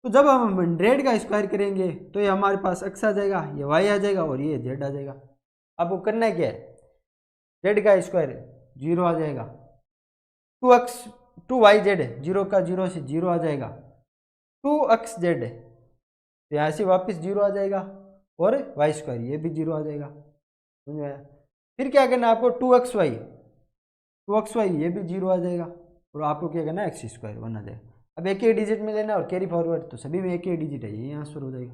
तो जब हम 100 का स्क्वायर करेंगे तो ये हमारे पास एक्स आ जाएगा, ये वाई आ जाएगा और ये जेड आ जाएगा। आपको करना है क्या है, जेड का स्क्वायर 0 आ जाएगा, 2x 2yz 0 का 0 से 0 आ जाएगा, 2xz तो यहाँ से वापस 0 आ जाएगा और वाई स्क्वायर ये भी 0 आ जाएगा। समझ में आया। फिर क्या करना है आपको, 2xy ये भी 0 आ जाएगा और आपको क्या करना है, एक्स स्क्वायर 1 आ जाएगा। अब एक ही डिजिट में लेना और कैरी फॉरवर्ड, तो सभी में एक ही डिजिट है, ये आंसर हो जाएगा।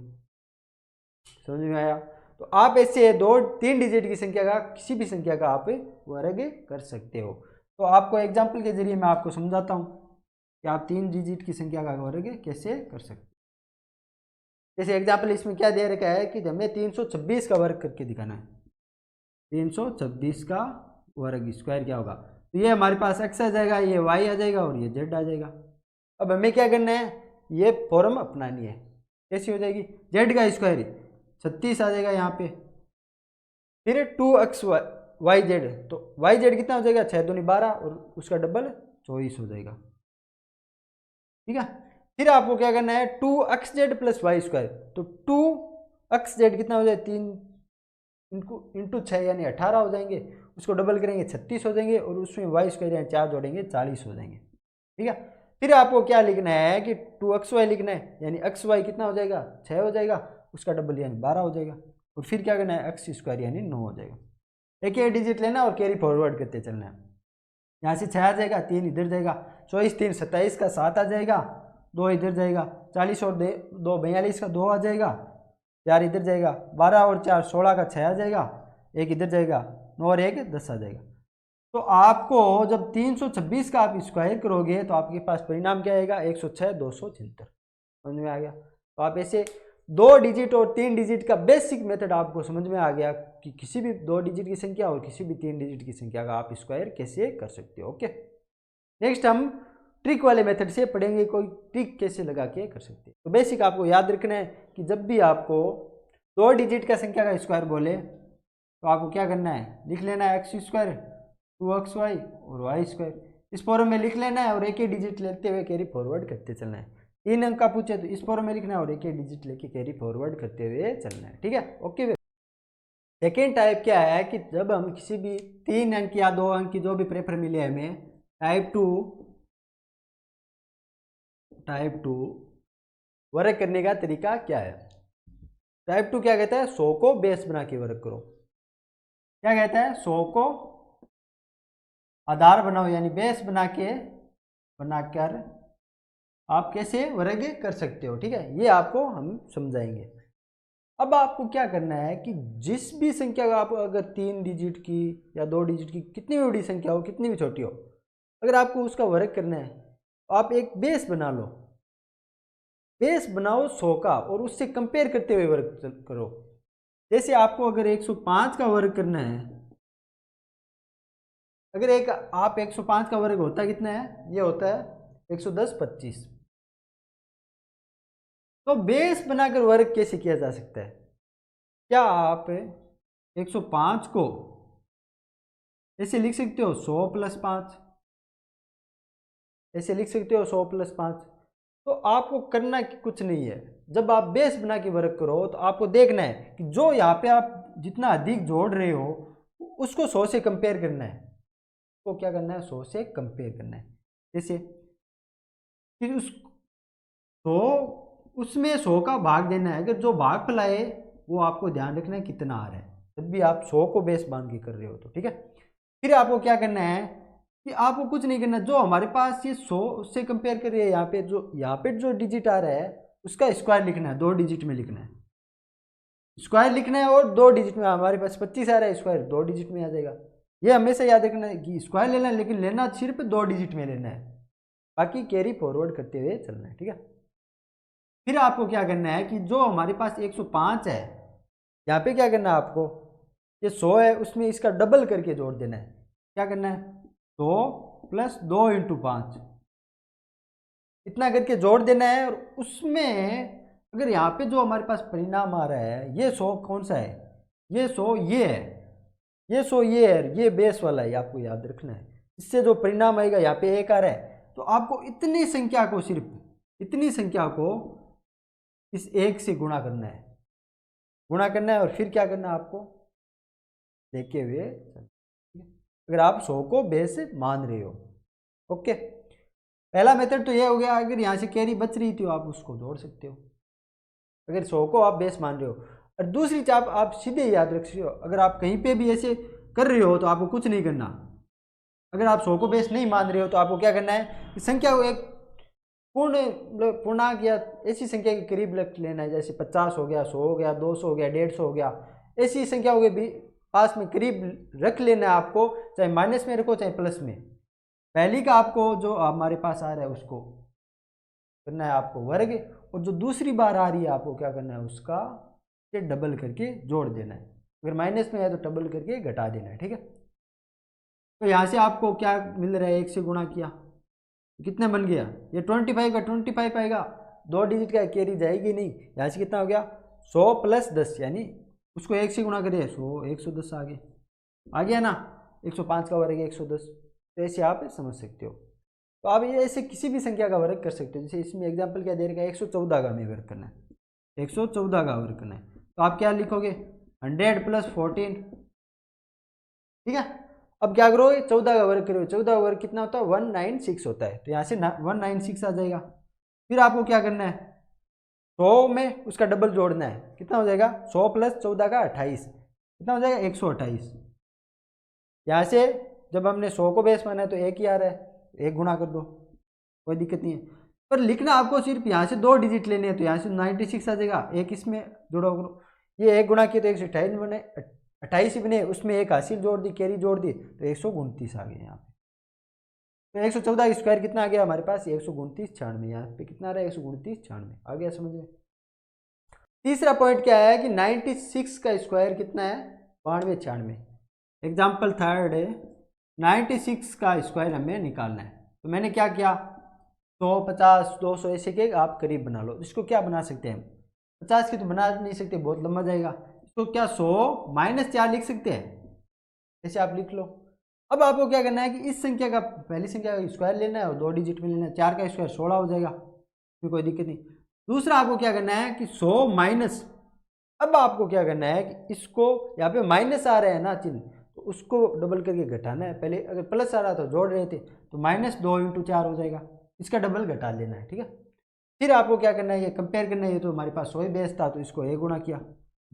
समझ में आया। तो आप ऐसे 2-3 डिजिट की संख्या का किसी भी संख्या का आप वर्ग कर सकते हो। तो आपको एग्जाम्पल के जरिए मैं आपको समझाता हूँ कि आप 3 डिजिट की संख्या का वर्ग कैसे कर सकते हो। जैसे एग्जाम्पल इसमें क्या दे रखा है कि हमें 326 का वर्ग करके दिखाना है। 326 का वर्ग स्क्वायर क्या होगा, तो ये हमारे पास एक्स आ जाएगा, ये वाई आ जाएगा और ये जेड आ जाएगा। अब हमें क्या करना है, ये फॉर्म अपनानी है। कैसी हो जाएगी, जेड का स्क्वायर 36 आ जाएगा यहाँ पे, फिर 2xy तो वाई जेड कितना हो जाएगा, 6 दूनी 12 और उसका डबल 24 हो जाएगा, ठीक है। फिर आपको क्या करना है, 2xz प्लस वाई स्क्वायर, तो 2xz कितना हो जाए, 3 इंटू 6 यानी 18 हो जाएंगे, उसको डबल करेंगे 36 हो जाएंगे और उसमें वाई स्क्वायर यानी 4 जोड़ेंगे 40 हो जाएंगे, ठीक है। फिर आपको क्या लिखना है कि 2xy लिखना है, यानी xy कितना हो जाएगा, 6 हो जाएगा, उसका डबल यानी 12 हो जाएगा और फिर क्या करना है, एक्स स्क्वायर यानी 9 हो जाएगा। एक एक डिजिट लेना और कैरी फॉरवर्ड करते चलना है। यहाँ से 6 आ जाएगा, 3 इधर जाएगा, 24 3 27 का 7 आ जाएगा, 2 इधर जाएगा, 40 और 2 42 का 2 आ जाएगा, 4 इधर जाएगा, 12 और 4 16 का 6 आ जाएगा, 1 इधर जाएगा, 9 और 1 10 आ जाएगा। तो आपको जब 326 का आप स्क्वायर करोगे तो आपके पास परिणाम क्या आएगा, 106 276। समझ में आ गया। तो आप ऐसे 2 डिजिट और 3 डिजिट का बेसिक मेथड आपको समझ में आ गया कि किसी भी 2 डिजिट की संख्या और किसी भी 3 डिजिट की संख्या का आप स्क्वायर कैसे कर सकते हो। ओके, नेक्स्ट हम ट्रिक वाले मेथड से पढ़ेंगे, कोई ट्रिक कैसे लगा के कर सकते हैं। तो बेसिक आपको याद रखना है कि जब भी आपको 2 डिजिट का संख्या का स्क्वायर बोले तो आपको क्या करना है, लिख लेना है एक्स स्क्वायर 2xy और वाई स्क्वायर, इस फॉर्म में लिख लेना है और एक ही डिजिट लेते हुए कैरी फॉरवर्ड करते चलना है। 3 अंक का पूछे तो इस फॉर्म में लिखना है और एक ही डिजिट लेके कैरी फॉरवर्ड करते हुए चलना है, ठीक है। ओके, सेकेंड टाइप क्या है कि जब हम किसी भी 3 अंक या 2 अंक की जो भी पेपर मिले हमें, टाइप टू वर्क करने का तरीका क्या है। टाइप 2 क्या कहता है, 100 को बेस बना के वर्क करो। क्या कहता है, 100 को आधार बनाओ, यानी बेस बनाकर आप कैसे वर्ग कर सकते हो, ठीक है। ये आपको हम समझाएंगे। अब आपको क्या करना है कि जिस भी संख्या का आप अगर 3 डिजिट की या 2 डिजिट की कितनी भी बड़ी संख्या हो, कितनी भी छोटी हो, अगर आपको उसका वर्ग करना है तो आप एक बेस बना लो। बेस बनाओ 100 का और उससे कंपेयर करते हुए वर्ग करो। जैसे आपको अगर 105 का वर्ग करना है, अगर आप 105 का वर्ग होता है कितना है, ये होता है 110 25। तो बेस बनाकर वर्ग कैसे किया जा सकता है, क्या आप 105 को ऐसे लिख सकते हो 100 + 5, ऐसे लिख सकते हो 100 + 5। तो आपको करना कुछ नहीं है, जब आप बेस बना के वर्क करो तो आपको देखना है कि जो यहाँ पे आप जितना अधिक जोड़ रहे हो उसको 100 से कंपेयर करना है। तो क्या करना है, 100 से कंपेयर करना है। जैसे फिर उस तो उसमें 100 का भाग देना है, अगर जो भाग फैलाए वो आपको ध्यान रखना है कितना आ रहा है, जब भी आप 100 को बेस मान के कर रहे हो तो ठीक है। फिर आपको क्या करना है कि आपको कुछ नहीं करना, जो हमारे पास ये 100 उससे कंपेयर कर रही है, यहाँ पे जो डिजिट आ रहा है उसका स्क्वायर लिखना है, 2 डिजिट में लिखना है, स्क्वायर लिखना है। और 2 डिजिट में हमारे पास 25 आ रहा है, स्क्वायर 2 डिजिट में आ जाएगा। ये हमेशा याद रखना है कि स्क्वायर लेना है, लेकिन लेना सिर्फ 2 डिजिट में लेना है, बाकी कैरी फॉरवर्ड करते हुए चलना है, ठीक है। फिर आपको क्या करना है कि जो हमारे पास 105 है, यहाँ पे क्या करना है आपको, ये 100 है उसमें इसका डबल करके जोड़ देना है। क्या करना है, 100 + 2 × 5, इतना करके जोड़ देना है। और उसमें अगर यहाँ पे जो हमारे पास परिणाम आ रहा है, ये 100 कौन सा है, ये 100 ये है, ये 100 ये है, ये बेस वाला है, आपको याद रखना है। इससे जो परिणाम आएगा यहाँ पे 1 आ रहा है, तो आपको इतनी संख्या को, सिर्फ इतनी संख्या को इस 1 से गुणा करना है, गुणा करना है। और फिर क्या करना है आपको देखे हुए, अगर आप 100 को बेस मान रहे हो। ओके, पहला मेथड तो ये हो गया, अगर यहाँ से कैरी बच रही थी आप उसको जोड़ सकते हो, अगर 100 को आप बेस मान रहे हो। और दूसरी चाप आप सीधे याद रख सकते हो, अगर आप कहीं पे भी ऐसे कर रहे हो तो आपको कुछ नहीं करना। अगर आप 100 को बेस नहीं मान रहे हो तो आपको क्या करना है कि संख्या को एक पूर्णांक या ऐसी संख्या के करीब रख लेना है, जैसे 50 हो गया, 100 हो गया, 200 हो गया, 150 हो गया, ऐसी संख्याओं के भी पास में करीब रख लेना है आपको, चाहे माइनस में रखो चाहे प्लस में। पहली का आपको जो हमारे पास आ रहा है उसको करना है आपको वर्ग, और जो दूसरी बार आ रही है आपको क्या करना है उसका ये डबल करके जोड़ देना है, अगर माइनस में है तो डबल करके घटा देना है, ठीक है। तो यहाँ से आपको क्या मिल रहा है, 1 से गुणा किया कितने बन गया, ये 25 का 25 आएगा, 2 डिजिट का कैरी जाएगी नहीं। यहाँ से कितना हो गया 100 + 10, यानी उसको 1 से गुणा करिए 100 110 आ गया ना, 105 का वर्ग 110। तो ऐसे आप समझ सकते हो। तो आप ये ऐसे किसी भी संख्या का वर्ग कर सकते हो, जैसे इसमें एग्जाम्पल क्या दे रखा है, 114 का हमें वर्ग करना है, 114 का वर्ग करना है। तो आप क्या लिखोगे 100 + 14, ठीक है। अब क्या करोगे 14 का वर्ग करोगे, 14 का वर्ग कितना होता है 196 होता है, तो यहाँ से 196 आ जाएगा। फिर आपको क्या करना है 100 में उसका डबल जोड़ना है, कितना हो जाएगा 100 + 14 का 28, कितना हो जाएगा 128। यहाँ से जब हमने 100 को बेस माना है तो 1 ही आ रहा है, 1 गुणा कर दो, कोई दिक्कत नहीं है। पर लिखना आपको सिर्फ यहाँ से 2 डिजिट लेने हैं, तो यहाँ से 96 आ जाएगा, 1 इसमें जोड़ो करो, ये 1 गुणा किया तो 128 बने, 28 ही बने, उसमें 1 हासिल जोड़ दी, कैरी जोड़ दी, तो 129 आ गए यहाँ पे। तो 114 का स्क्वायर कितना आ गया हमारे पास 129 96, यहाँ पे कितना आ रहा है 129 96, आ गया समझ में। तीसरा पॉइंट क्या है कि 96 का स्क्वायर कितना है 92 96। एग्जाम्पल थर्ड है 96 का स्क्वायर हमें निकालना है। तो मैंने क्या किया 100 50 200 ऐसे के आप करीब बना लो। इसको क्या बना सकते हैं 50 की तो बना नहीं सकते, बहुत लंबा जाएगा। इसको क्या 100 - 4 लिख सकते हैं, ऐसे आप लिख लो। अब आपको क्या करना है कि इस संख्या का पहली संख्या का स्क्वायर लेना है और 2 डिजिट में लेना है, 4 का स्क्वायर 16 हो जाएगा, फिर कोई दिक्कत नहीं। दूसरा आपको क्या करना है कि 100 माइनस, अब आपको क्या करना है कि इसको यहाँ पे माइनस आ रहा है ना चिन्ह, तो उसको डबल करके घटाना है। पहले अगर प्लस आ रहा था जोड़ रहे थे तो -2 × 4 हो जाएगा, इसका डबल घटा लेना है, ठीक है। फिर आपको क्या करना है ये कंपेयर करना है, ये तो हमारे पास 100 ही बेस था तो इसको 1 गुणा किया,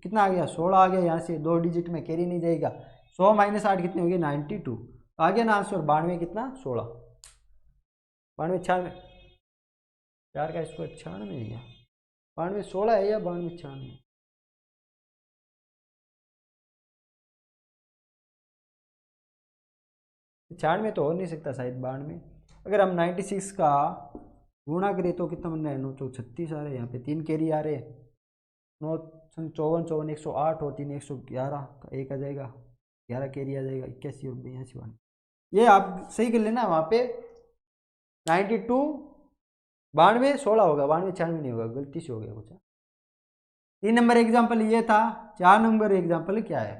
कितना आ गया 16 आ गया। यहाँ से 2 डिजिट में कैरी नहीं जाएगा, 100 - 8 कितने हो गए 92, तो आ गया ना आंसर 92 कितना 16, 92 96, 4 का स्क्वायर 96 है क्या 92 16 है या 92 96, 96 तो हो नहीं सकता शायद 92। अगर हम 96 का गुणा करें तो कितना बन रहा है 9 × 36 आ रहे हैं, यहाँ पे 3 कैरी आ रहे हैं, 9 × 54 54 108 और 3 111 का 1 आ जाएगा, 11 कैरी आ जाएगा 81 और 82 1। ये आप सही कर लेना, वहाँ पे 92 92 16 होगा, 92 96 नहीं होगा, गलती से हो गया कुछ। 3 नंबर एग्जाम्पल ये था। 4 नंबर एग्जाम्पल क्या है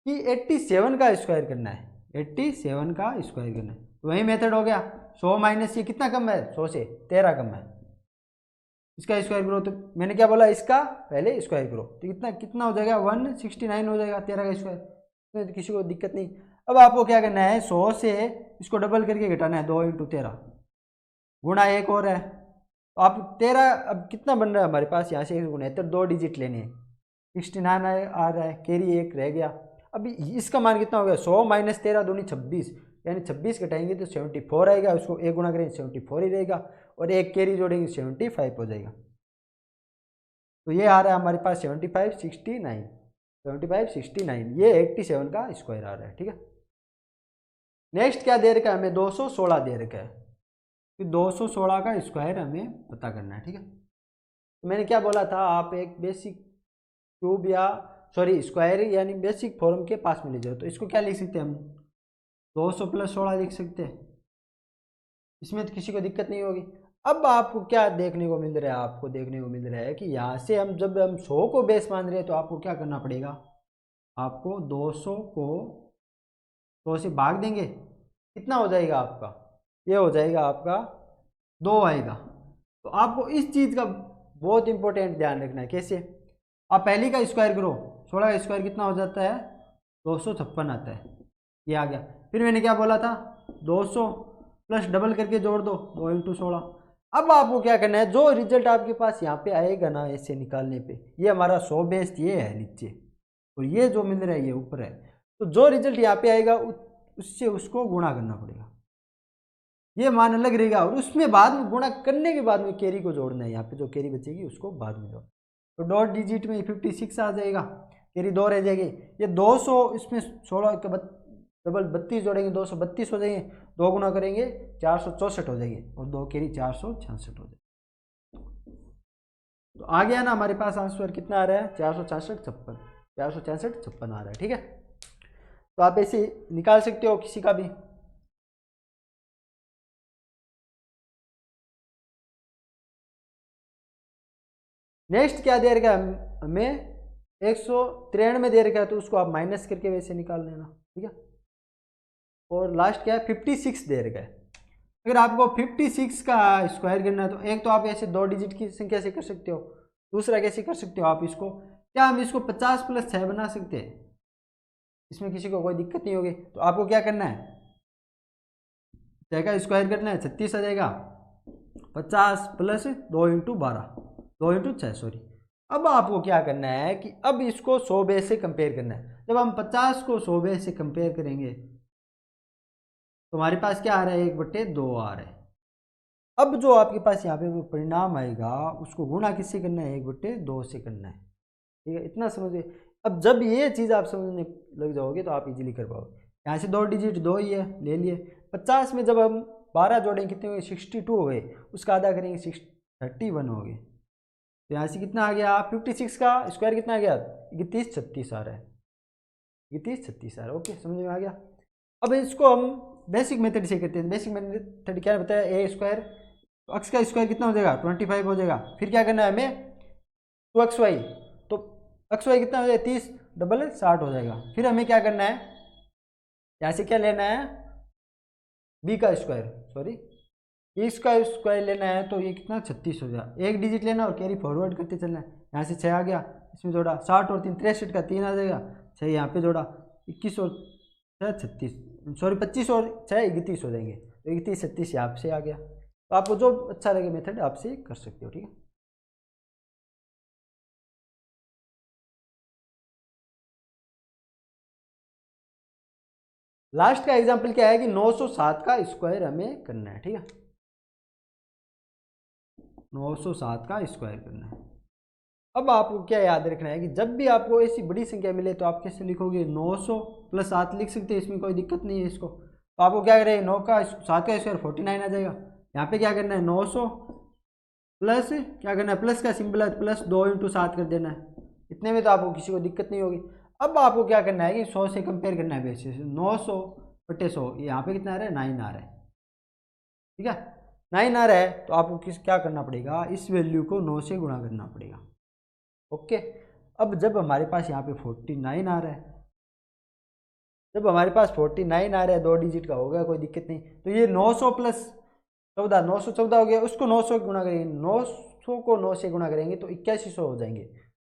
कि 87 का स्क्वायर करना है। 87 का स्क्वायर करना है। तो वही मेथड हो गया, 100 माइनस ये कितना कम है, 100 से 13 कम है, इसका स्क्वायर करो। तो मैंने क्या बोला, इसका पहले स्क्वायर करो, तो कितना कितना हो जाएगा, 169 हो जाएगा 13 का स्क्वायर, तो किसी को दिक्कत नहीं। अब आपको क्या करना है, 100 से इसको डबल करके घटाना है, 2 × 13 गुणा एक और है, तो आप 13, अब कितना बन रहा है हमारे पास, यहाँ से 69, 2 डिजिट लेने हैं, 69 आ रहा है, कैरी एक रह गया। अभी इसका मान कितना हो गया, 100 माइनस 13 दूनी 26, यानी 26 घटाएंगे तो 74 आएगा, उसको एक गुणा करेंगे 74 ही रहेगा, और एक कैरी जोड़ेंगे 75 हो जाएगा। तो ये आ रहा है हमारे पास 75 69, ये 87 का स्क्वायर आ रहा है, ठीक है। नेक्स्ट क्या दे रखा है हमें, 216 दे रखा है, तो 216 का स्क्वायर हमें पता करना है, ठीक है। तो मैंने क्या बोला था, आप एक बेसिक क्यूब या स्क्वायर यानी बेसिक फॉर्म के पास में ले जाओ, तो इसको क्या लिख सकते हैं हम, 200 + 16 लिख सकते हैं, इसमें तो किसी को दिक्कत नहीं होगी। अब आपको क्या देखने को मिल रहा है, आपको देखने को मिल रहा है कि यहाँ से हम जब हम 100 को बेस मान रहे हैं, तो आपको क्या करना पड़ेगा, आपको 200 को 100 से भाग देंगे, कितना हो जाएगा आपका, ये हो जाएगा आपका 2 आएगा। तो आपको इस चीज़ का बहुत इंपॉर्टेंट ध्यान रखना है। कैसे, आप पहली का स्क्वायर करो, 16 का स्क्वायर कितना हो जाता है, 256 आता है, ये आ गया। फिर मैंने क्या बोला था, 200 प्लस डबल करके जोड़ दो, 2 × 16। अब आपको क्या करना है, जो रिजल्ट आपके पास यहाँ पे आएगा ना, ऐसे निकालने पे, ये हमारा 100 बेस्ड ये है नीचे, और ये जो मिल रहा है ये ऊपर है, तो जो रिजल्ट यहाँ पे आएगा उससे उसको गुणा करना पड़ेगा, ये मान अलग रहेगा, और उसमें बाद में गुणा करने के बाद में कैरी को जोड़ना है, यहाँ पे जो कैरी बचेगी उसको बाद में जोड़, तो डॉट डिजिट में 56 आ जाएगा, कैरी 2 रह जाएगी, ये 200 इसमें 16 का डबल 32 जोड़ेंगे, 232 हो जाएंगे, 2 गुना करेंगे 464 हो जाएंगे, और 2 कैरी 466 हो जाएंगे। तो आ गया ना हमारे पास आंसर, कितना आ रहा है, 466 56 आ रहा है, ठीक है। तो आप ऐसे निकाल सकते हो किसी का भी। नेक्स्ट क्या दे रखा है हमें, 193 दे रखा है, तो उसको आप माइनस करके वैसे निकाल लेना, ठीक है। और लास्ट क्या है, 56 दे रखा है। अगर आपको 56 का स्क्वायर करना है, तो एक तो आप ऐसे 2 डिजिट की संख्या से कर सकते हो, दूसरा कैसे कर सकते हो आप इसको, क्या हम इसको 50 + 6 बना सकते हैं, इसमें किसी को कोई दिक्कत नहीं होगी। तो आपको क्या करना है, 6 का स्क्वायर करना है, 36 आ जाएगा, 50 + 2 × 12 2 × 6 अब आपको क्या करना है कि अब इसको 100 बेस से कंपेयर करना है। जब हम 50 को 100 बेस से कंपेयर करेंगे, तो हमारे पास क्या आ रहा है, 1/2 आ रहा है। अब जो आपके पास यहाँ पे परिणाम आएगा, उसको गुणा किससे करना है, 1/2 से करना है, ठीक है। इतना समझिए। अब जब ये चीज़ आप समझने लग जाओगे, तो आप इजीली कर पाओगे। यहाँ से 2 डिजिट 2 ही है, ले लिए। 50 में जब हम 12 जोड़ेंगे, कितने हुए, 62 हो गए, उसका आधा करेंगे 31 हो गए। तो यहाँ से कितना आ गया, 56 का स्क्वायर कितना आ गया, 31 36 आ रहा है, 31 36 आ रहा है। ओके, समझ में आ गया। अब इसको हम बेसिक मेथड से करते हैं। बेसिक मेथड क्या बताया, ए स्क्वायर, तो एक्स का स्क्वायर कितना हो जाएगा, 25 हो जाएगा। फिर क्या करना है हमें, 2xy, तो xy कितना हो जाएगा, 30 डबल 60 हो जाएगा। फिर हमें क्या करना है, यहाँ से क्या लेना है, बी का स्क्वायर इसका स्क्वायर लेना है, तो ये कितना 36 हो जाएगा। एक डिजिट लेना और कैरी फॉरवर्ड करते चलना है। यहाँ से 6 आ गया, इसमें जोड़ा 60 और 3 63 का 3 आ जाएगा, 6 यहाँ पे जोड़ा 21 और 6 36 25 और 6 31 हो जाएंगे, तो 31 36 यहाँ से आ गया। तो आपको जो अच्छा लगे मेथड आपसे कर सकते हो, ठीक है। लास्ट का एग्जाम्पल क्या है कि 907 का स्क्वायर हमें करना है, ठीक है। 907 का स्क्वायर करना है। अब आपको क्या याद रखना है कि जब भी आपको ऐसी बड़ी संख्या मिले, तो आप कैसे लिखोगे, 900 + 7 लिख सकते हैं, इसमें कोई दिक्कत नहीं है इसको। तो आपको क्या करें, 9 का 7 का स्क्वायर 49 आ जाएगा। यहाँ पे क्या करना है, 900 प्लस क्या करना है, प्लस का सिंबल है, प्लस 2 × 7 कर देना है। इतने में तो आपको किसी को दिक्कत नहीं होगी। अब आपको क्या करना है कि 100 से कंपेयर करना है बेसिस, 900/100, यहाँ पे कितना आ रहा है, 9 आ रहा है, ठीक है। 9 आ रहा है, तो आपको क्या करना पड़ेगा, इस वैल्यू को 9 से गुणा करना पड़ेगा। ओके, अब जब हमारे पास यहाँ पे 49 आ रहा है, जब हमारे पास 49 आ रहा है 2 डिजिट का, होगा कोई दिक्कत नहीं। तो ये 900 प्लस 14, 914 हो गया। उसको 900 गुणा करेंगे, 900 को 9 से गुणा करेंगे तो 8100 हो जाएंगे।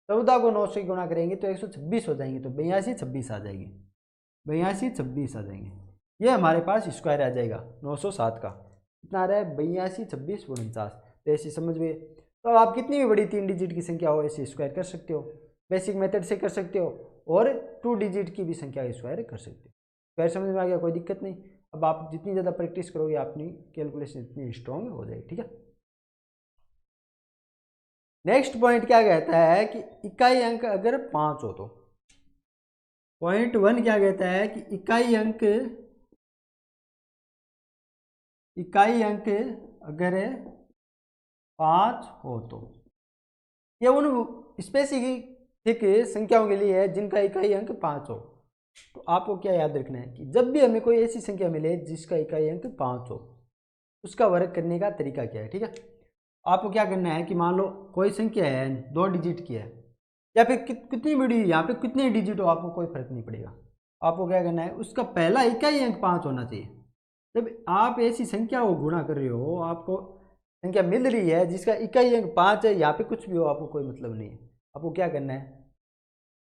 14 को 9 से गुणा करेंगे तो 126 हो जाएंगे। तो 82 26 आ जाएंगे, 82 26 आ जाएंगे। ये हमारे पास स्क्वायर आ जाएगा 907 का। कितना आ रहा है? 82 26 49। तो ऐसे समझ में। तो आप कितनी भी बड़ी 3 डिजिट की संख्या हो ऐसे स्क्वायर कर सकते हो, बेसिक मेथड से कर सकते हो, और 2 डिजिट की भी संख्या का स्क्वायर कर सकते हो। स्क्वायर समझ में आ गया, कोई दिक्कत नहीं। अब आप जितनी ज़्यादा प्रैक्टिस करोगे अपनी कैलकुलेशन इतनी स्ट्रॉन्ग हो जाएगी। ठीक है, नेक्स्ट पॉइंट क्या कहता है कि इकाई अंक अगर 5 हो तो। पॉइंट 1 क्या कहता है कि इकाई अंक अगर 5 हो तो। ये उन स्पेसिफिक संख्याओं के लिए है जिनका इकाई अंक 5 हो। तो आपको क्या याद रखना है कि जब भी हमें कोई ऐसी संख्या मिले जिसका इकाई अंक 5 हो, उसका वर्ग करने का तरीका क्या है। ठीक है, आपको क्या करना है कि मान लो कोई संख्या है 2 डिजिट की है, या फिर कितनी बड़ी यहाँ पे कितने डिजिट हो आपको कोई फर्क नहीं पड़ेगा। आपको क्या करना है, उसका पहला इकाई अंक 5 होना चाहिए। जब आप ऐसी संख्या को गुणा कर रहे हो, आपको संख्या मिल रही है जिसका इकाई अंक 5 है, यहाँ पे कुछ भी हो आपको कोई मतलब नहीं है। आपको क्या करना है,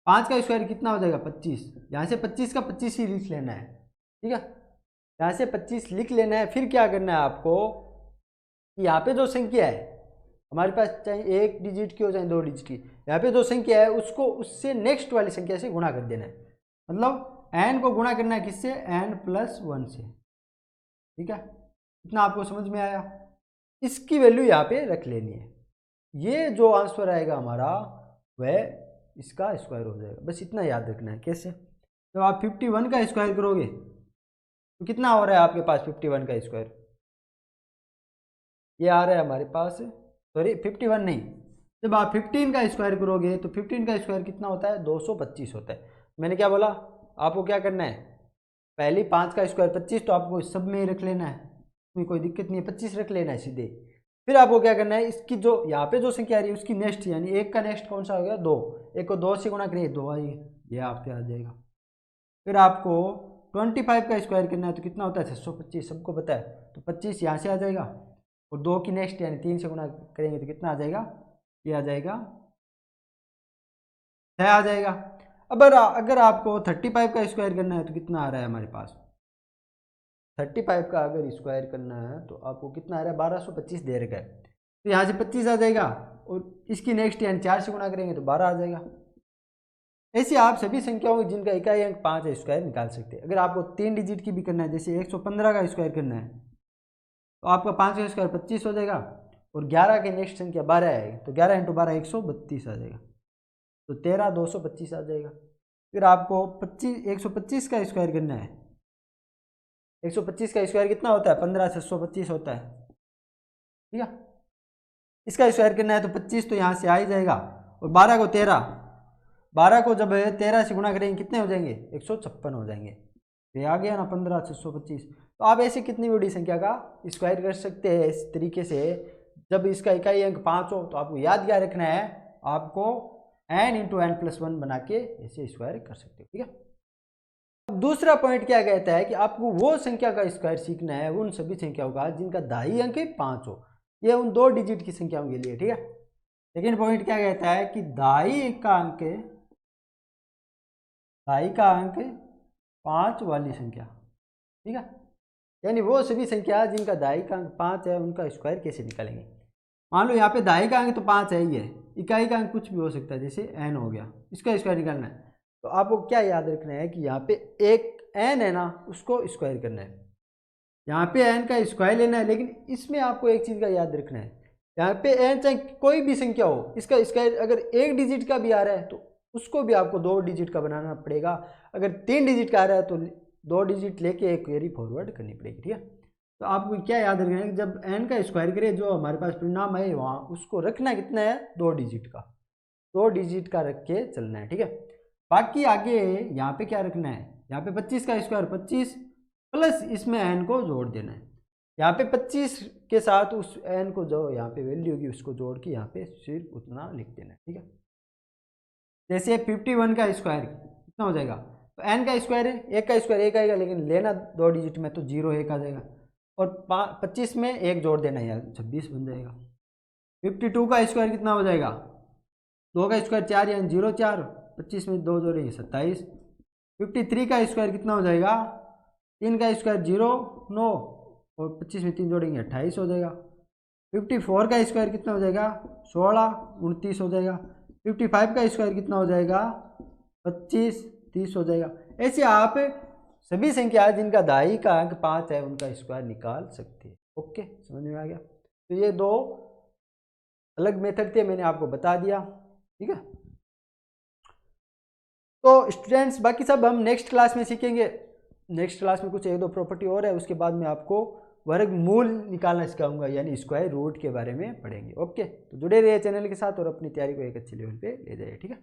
5 का स्क्वायर कितना हो जाएगा 25। यहाँ से 25 का 25 ही लिख लेना है। ठीक है, यहाँ से 25 लिख लेना है। फिर क्या करना है आपको, यहाँ पे जो संख्या है हमारे पास, चाहे 1 डिजिट की हो चाहे 2 डिजिट की, यहाँ पे जो संख्या है उसको उससे नेक्स्ट वाली संख्या से गुणा कर देना है। मतलब n को गुणा करना है किससे, n+1 से। ठीक है, इतना आपको समझ में आया। इसकी वैल्यू यहाँ पे रख लेनी है। ये जो आंसर आएगा हमारा वह इसका स्क्वायर हो जाएगा। बस इतना याद रखना है। कैसे, जब आप 51 का स्क्वायर करोगे तो कितना हो रहा है आपके पास 51 का स्क्वायर, ये आ रहा है हमारे पास, सॉरी 51 नहीं, जब आप 15 का स्क्वायर करोगे तो 15 का स्क्वायर कितना होता है 225 होता है। मैंने क्या बोला, आपको क्या करना है, पहले 5 का स्क्वायर 25, तो आपको सब में ही रख लेना है, कोई दिक्कत नहीं है, 25 रख लेना है सीधे। फिर आपको क्या करना है, इसकी जो यहाँ पे जो संख्या आ रही है उसकी नेक्स्ट, यानी 1 का नेक्स्ट कौन सा हो गया 2, 1 को 2 से गुणा करिए 2 आइए, ये आपके आ जाएगा। फिर आपको 25 का स्क्वायर करना है तो कितना होता है 625, सबको पता है। तो 25 यहाँ से आ जाएगा, और 2 की नेक्स्ट यानी 3 से गुणा करेंगे तो कितना आ जाएगा, ये आ जाएगा 6 आ जाएगा। अब अगर आपको 35 का स्क्वायर करना है तो कितना आ रहा है हमारे पास, 35 का अगर स्क्वायर करना है तो आपको कितना आ रहा है 1225 दे रखा है। तो यहाँ से 25 आ जाएगा, और इसकी नेक्स्ट यानी 4 से गुणा करेंगे तो 12 आ जाएगा। ऐसे आप सभी संख्याओं जिनका इकाई अंक 5 है स्क्वायर निकाल सकते हैं। अगर आपको 3 डिजिट की भी करना है, जैसे 115 का स्क्वायर करना है, तो आपका 5 का स्क्वायर 25 हो जाएगा, और 11 के नेक्स्ट संख्या 12 है तो 11 × 12 132 आ जाएगा, तो 13 225 आ जाएगा। फिर आपको 125 का स्क्वायर करना है, 125 का स्क्वायर कितना होता है 15 625 होता है। ठीक है, इसका स्क्वायर करना है तो 25 तो यहाँ से आ ही जाएगा, और 12 को 12 को जब 13 से गुणा करेंगे कितने हो जाएंगे 156 हो जाएंगे। ये आ गया ना 15 625। तो आप ऐसे कितनी बड़ी संख्या का स्क्वायर कर सकते हैं इस तरीके से। जब इसका इकाई अंक 5 हो तो आपको याद क्या रखना है, आपको n × n+1 बना के ऐसे स्क्वायर कर सकते हो। ठीक है, अब दूसरा पॉइंट क्या कहता है कि आपको वो संख्या का स्क्वायर सीखना है, उन सभी संख्याओं का जिनका दाई अंक 5 हो। ये उन 2 डिजिट की संख्याओं के लिए। ठीक है, सेकेंड पॉइंट क्या कहता है कि दाई का अंक 5 वाली संख्या। ठीक है, यानी वो सभी संख्या जिनका दाई का अंक 5 है उनका स्क्वायर कैसे निकालेंगे। मान लो यहाँ पे दाई का अंक तो 5 है ही है, इकाई का अंक कुछ भी हो सकता है, जैसे n हो गया, इसका स्क्वायर निकालना है। तो आपको क्या याद रखना है कि यहाँ पे एक n है ना, उसको स्क्वायर करना है। यहाँ पे n का स्क्वायर लेना है, लेकिन इसमें आपको एक चीज़ का याद रखना है, यहाँ पे n चाहे कोई भी संख्या हो, इसका स्क्वायर अगर 1 डिजिट का भी आ रहा है तो उसको भी आपको 2 डिजिट का बनाना पड़ेगा। अगर 3 डिजिट का आ रहा है तो 2 डिजिट लेके एक क्वेरी फॉरवर्ड करनी पड़ेगी। ठीक है, तो आपको क्या याद रखना है कि जब n का स्क्वायर करें जो हमारे पास परिणाम है वहाँ उसको रखना कितना है 2 डिजिट का, 2 डिजिट का रख के चलना है। ठीक है, बाकी आगे यहाँ पे क्या रखना है, यहाँ पे 25 का स्क्वायर 25 प्लस इसमें n को जोड़ देना है। यहाँ पे 25 के साथ उस n को जो यहाँ पे वैल्यू होगी उसको जोड़ के यहाँ पे सिर्फ उतना लिख देना है। ठीक है, जैसे 51 का स्क्वायर कितना हो जाएगा तो n का स्क्वायर है, एक का स्क्वायर एक आएगा, लेकिन लेना 2 डिजिट में तो 0 1 आ जाएगा। और 25 में एक जोड़ देना यार, 26 बन जाएगा। 52 का स्क्वायर कितना हो जाएगा, 2 का स्क्वायर 4 यानी 0 4, 25 में 2 जोड़ेंगे 27। 53 का स्क्वायर कितना हो जाएगा, 3 का स्क्वायर 0 9, और 25 में 3 जोड़ेंगे 28 हो जाएगा। 54 का स्क्वायर कितना हो जाएगा, 16 29 हो जाएगा। 55 का स्क्वायर कितना हो जाएगा, 25 30 हो जाएगा। ऐसे आप सभी संख्या जिनका दाई का अंक 5 है उनका स्क्वायर निकाल सकते हैं। ओके, समझ में आ गया। तो ये 2 अलग मेथड थे, मैंने आपको बता दिया, ठीक है। तो स्टूडेंट्स बाकी सब हम नेक्स्ट क्लास में सीखेंगे। नेक्स्ट क्लास में कुछ 1-2 प्रॉपर्टी और है, उसके बाद में आपको वर्गमूल निकालना सिखाऊंगा, यानी स्क्वायर रूट के बारे में पढ़ेंगे। ओके, तो जुड़े रहिए चैनल के साथ और अपनी तैयारी को एक अच्छे लेवल पे ले जाइए, ठीक है।